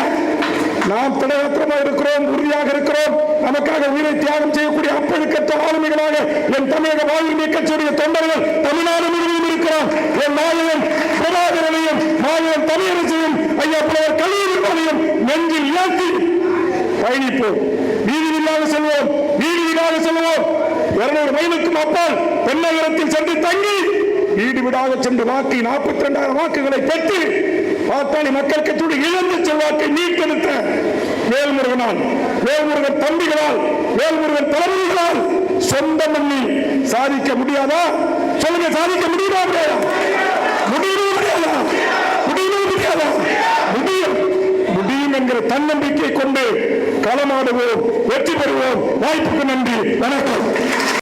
நாம் திடகத்திரமா இருக்கிறோம், உறுதியாக இருக்கிறோம். நமக்காக உயிரை தியாகம் செய்யக்கூடிய அப்பழுக்கற்ற ஆளுமைகளாக என் தமிழக வாழ்வுரிமை கட்சியுடைய தொண்டர்கள் தமிழ்நாடு முழுவதும் இருக்கிறோம். என் நாயகன் பிரபாகரனையும் நாயகன் தமிழரசையும் ஐயா புலவர் கலியனையும் நெஞ்சில் ஏற்றி பயணிப்போம். வீதியில்லாக செல்வோம், வீதியாக செல்வோம். 200 மைலுக்கும் அப்பால் தென்னகரத்தில் சென்று தங்கி வீடு வீடாக சென்று வாக்கு 42,000 வாக்குகளை பெற்று பாட்டாளி மக்கள் கட்சியுடைய இழந்த செல்வாக்கை மீட்டெடுத்த வேல்முருகனால், வேல்முருகன் தம்பிகளால், வேல்முருகன் தலைவர்களால் சொந்த மண்ணில் சாதிக்க முடியாதா? சொல்லுங்க, சாதிக்க முடியுமா? முடியும் என்கிற தன்னம்பிக்கை கொண்டு களமாடுவோம், வெற்றி பெறுவோம். வாய்ப்புக்கு நன்றி, வணக்கம்.